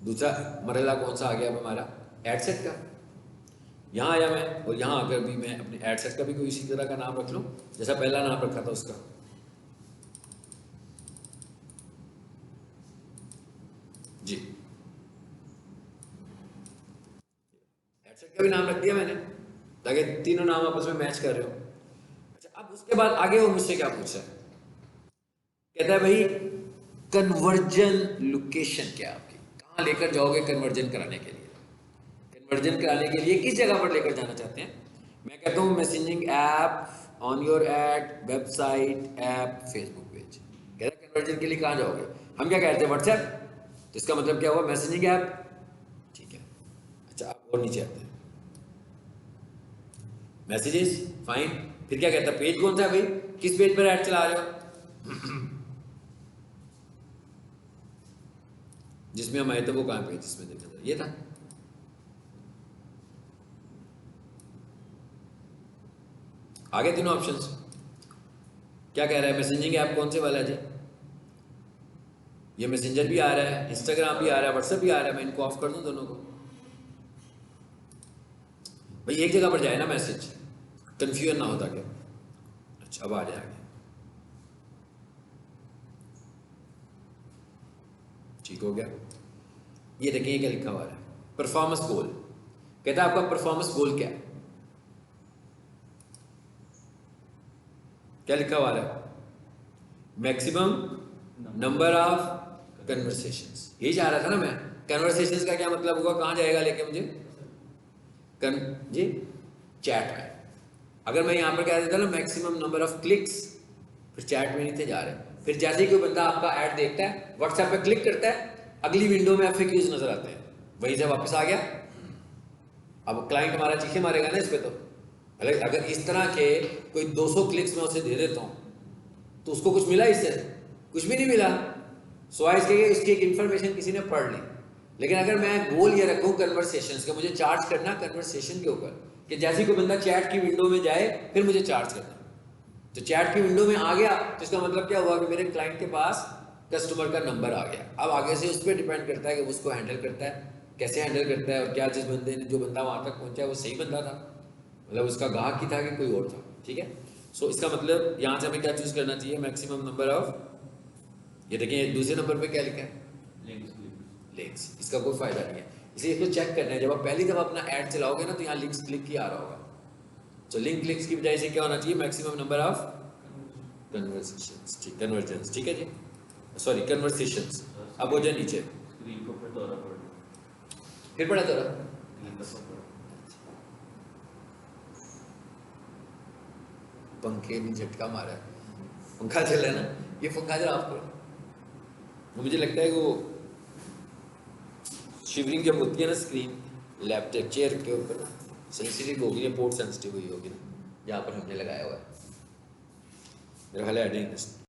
दूसरा मरहला कौन सा आ गया अब हमारा, एड सेट का। यहां आया मैं, और यहां आकर भी मैं अपने एड सेट का भी कोई इसी तरह का नाम रख लूं जैसा पहला नाम रखा था उसका। जी एड सेट का भी नाम रख दिया मैंने, ताकि तीनों नाम आपस में मैच कर रहे हो। अच्छा अब उसके बाद आगे वो मुझसे क्या पूछ रहा है, कहता है भाई कन्वर्जन लोकेशन क्या है आपकी, कहाँ लेकर जाओगे कन्वर्जन कराने के लिए? कन्वर्जन कराने के लिए किस जगह पर लेकर जाना चाहते हैं? मैं कहता हूँ messaging app, on your add, website, app, Facebook page. कह रहे कन्वर्जन के लिए कहाँ जाओगे? हम क्या कहते हैं व्हाट्सएप, तो इसका मतलब क्या हुआ? Messaging app. ठीक है, अच्छा आप और नीचे आते हैं, मैसेजेस, फाइन। फिर क्या कहता है? पेज कौन सा है भाई, किस पेज पर ऐड चला रहे हो? जिसमें हम आए थे वो कहाँ पेज, जिसमें देखा था, ये था। आगे तीनों ऑप्शंस क्या कह रहा है? मैसेजिंग ऐप कौन से वाला है जी? ये मैसेंजर भी आ रहा है, इंस्टाग्राम भी आ रहा है, व्हाट्सएप भी आ रहा है। मैं इनको ऑफ कर दूं दोनों को? भाई एक जगह पर जाए ना मैसेज, कंफ्यूजन ना होता क्या? अच्छा अब आ जाए आगे, ठीक हो गया। ये देखिए क्या लिखा हुआ है, परफॉर्मेंस गोल। कहता है आपका परफॉर्मेंस गोल क्या है? क्या लिखा हुआ है? Maximum number of conversations. यही चाह रहा था ना मैं। कन्वर्सेशंस का क्या मतलब होगा, कहाँ जाएगा लेके मुझे? जी चैट में। अगर मैं यहाँ पर कह देता ना मैक्सिमम नंबर ऑफ क्लिक्स, फिर चैट में नहीं थे जा रहे। फिर जैसे ही कोई बंदा आपका ऐड देखता है, व्हाट्सएप पे क्लिक करता है, अगली विंडो में FAQs नजर आते हैं, वहीं से वापस आ गया। अब क्लाइंट हमारा चीखे मारेगा ना इस पे। तो अगर इस तरह के कोई 200 क्लिक्स में उसे दे देता हूँ तो उसको कुछ मिला इससे? कुछ भी नहीं मिला। सो इसकी एक इन्फॉर्मेशन किसी ने पढ़ ली। लेकिन अगर मैं गोल ये रखूँ कन्वर्सेशंस का, मुझे चार्ज करना कन्वर्सेशन के ऊपर, कि जैसे ही कोई बंदा चैट की विंडो में जाए फिर मुझे चार्ज करना। तो चैट की विंडो में आ गया तो इसका मतलब क्या हुआ कि मेरे क्लाइंट के पास कस्टमर का नंबर आ गया। अब आगे से उस पर डिपेंड करता है कि उसको हैंडल करता है, कैसे हैंडल करता है, और क्या जिस बंदे ने, जो बंदा वहाँ तक पहुँचा है वो सही बंदा था, मतलब उसका ग्राहक ही था कि कोई और था। ठीक है, सो इसका मतलब यहाँ से हमें क्या चूज करना चाहिए? मैक्सिमम नंबर ऑफ, ये देखिए दूसरे नंबर पे क्या लिखा है? लिंक्स। इसका कोई फायदा नहीं है, इसलिए इसको चेक करना है। जब आप पहली दफा अपना ऐड चलाओगे ना तो यहाँ लिंक्स क्लिक किया आ रहा होगा। तो लिंक क्लिक्स की बजाय से क्या होना चाहिए? Maximum number of conversations. ठीक, कन्वर्जेंस, ठीक है जी, सॉरी कन्वर्सेशंस। अब हो जाए नीचे, फिर पढ़ा तो पंखे ने झटका मारा है, पंखा चल रहा है ना, ये पंखा जरा ऑफ करो। मुझे लगता है वो शिवरिंग जब होती है ना स्क्रीन लैपटॉप चेयर के ऊपर, सेंसिटिव होगी या पोर्ट सेंसिटिव हुई होगी ना, जहाँ पर हमने लगाया हुआ है। मेरा ख्याल है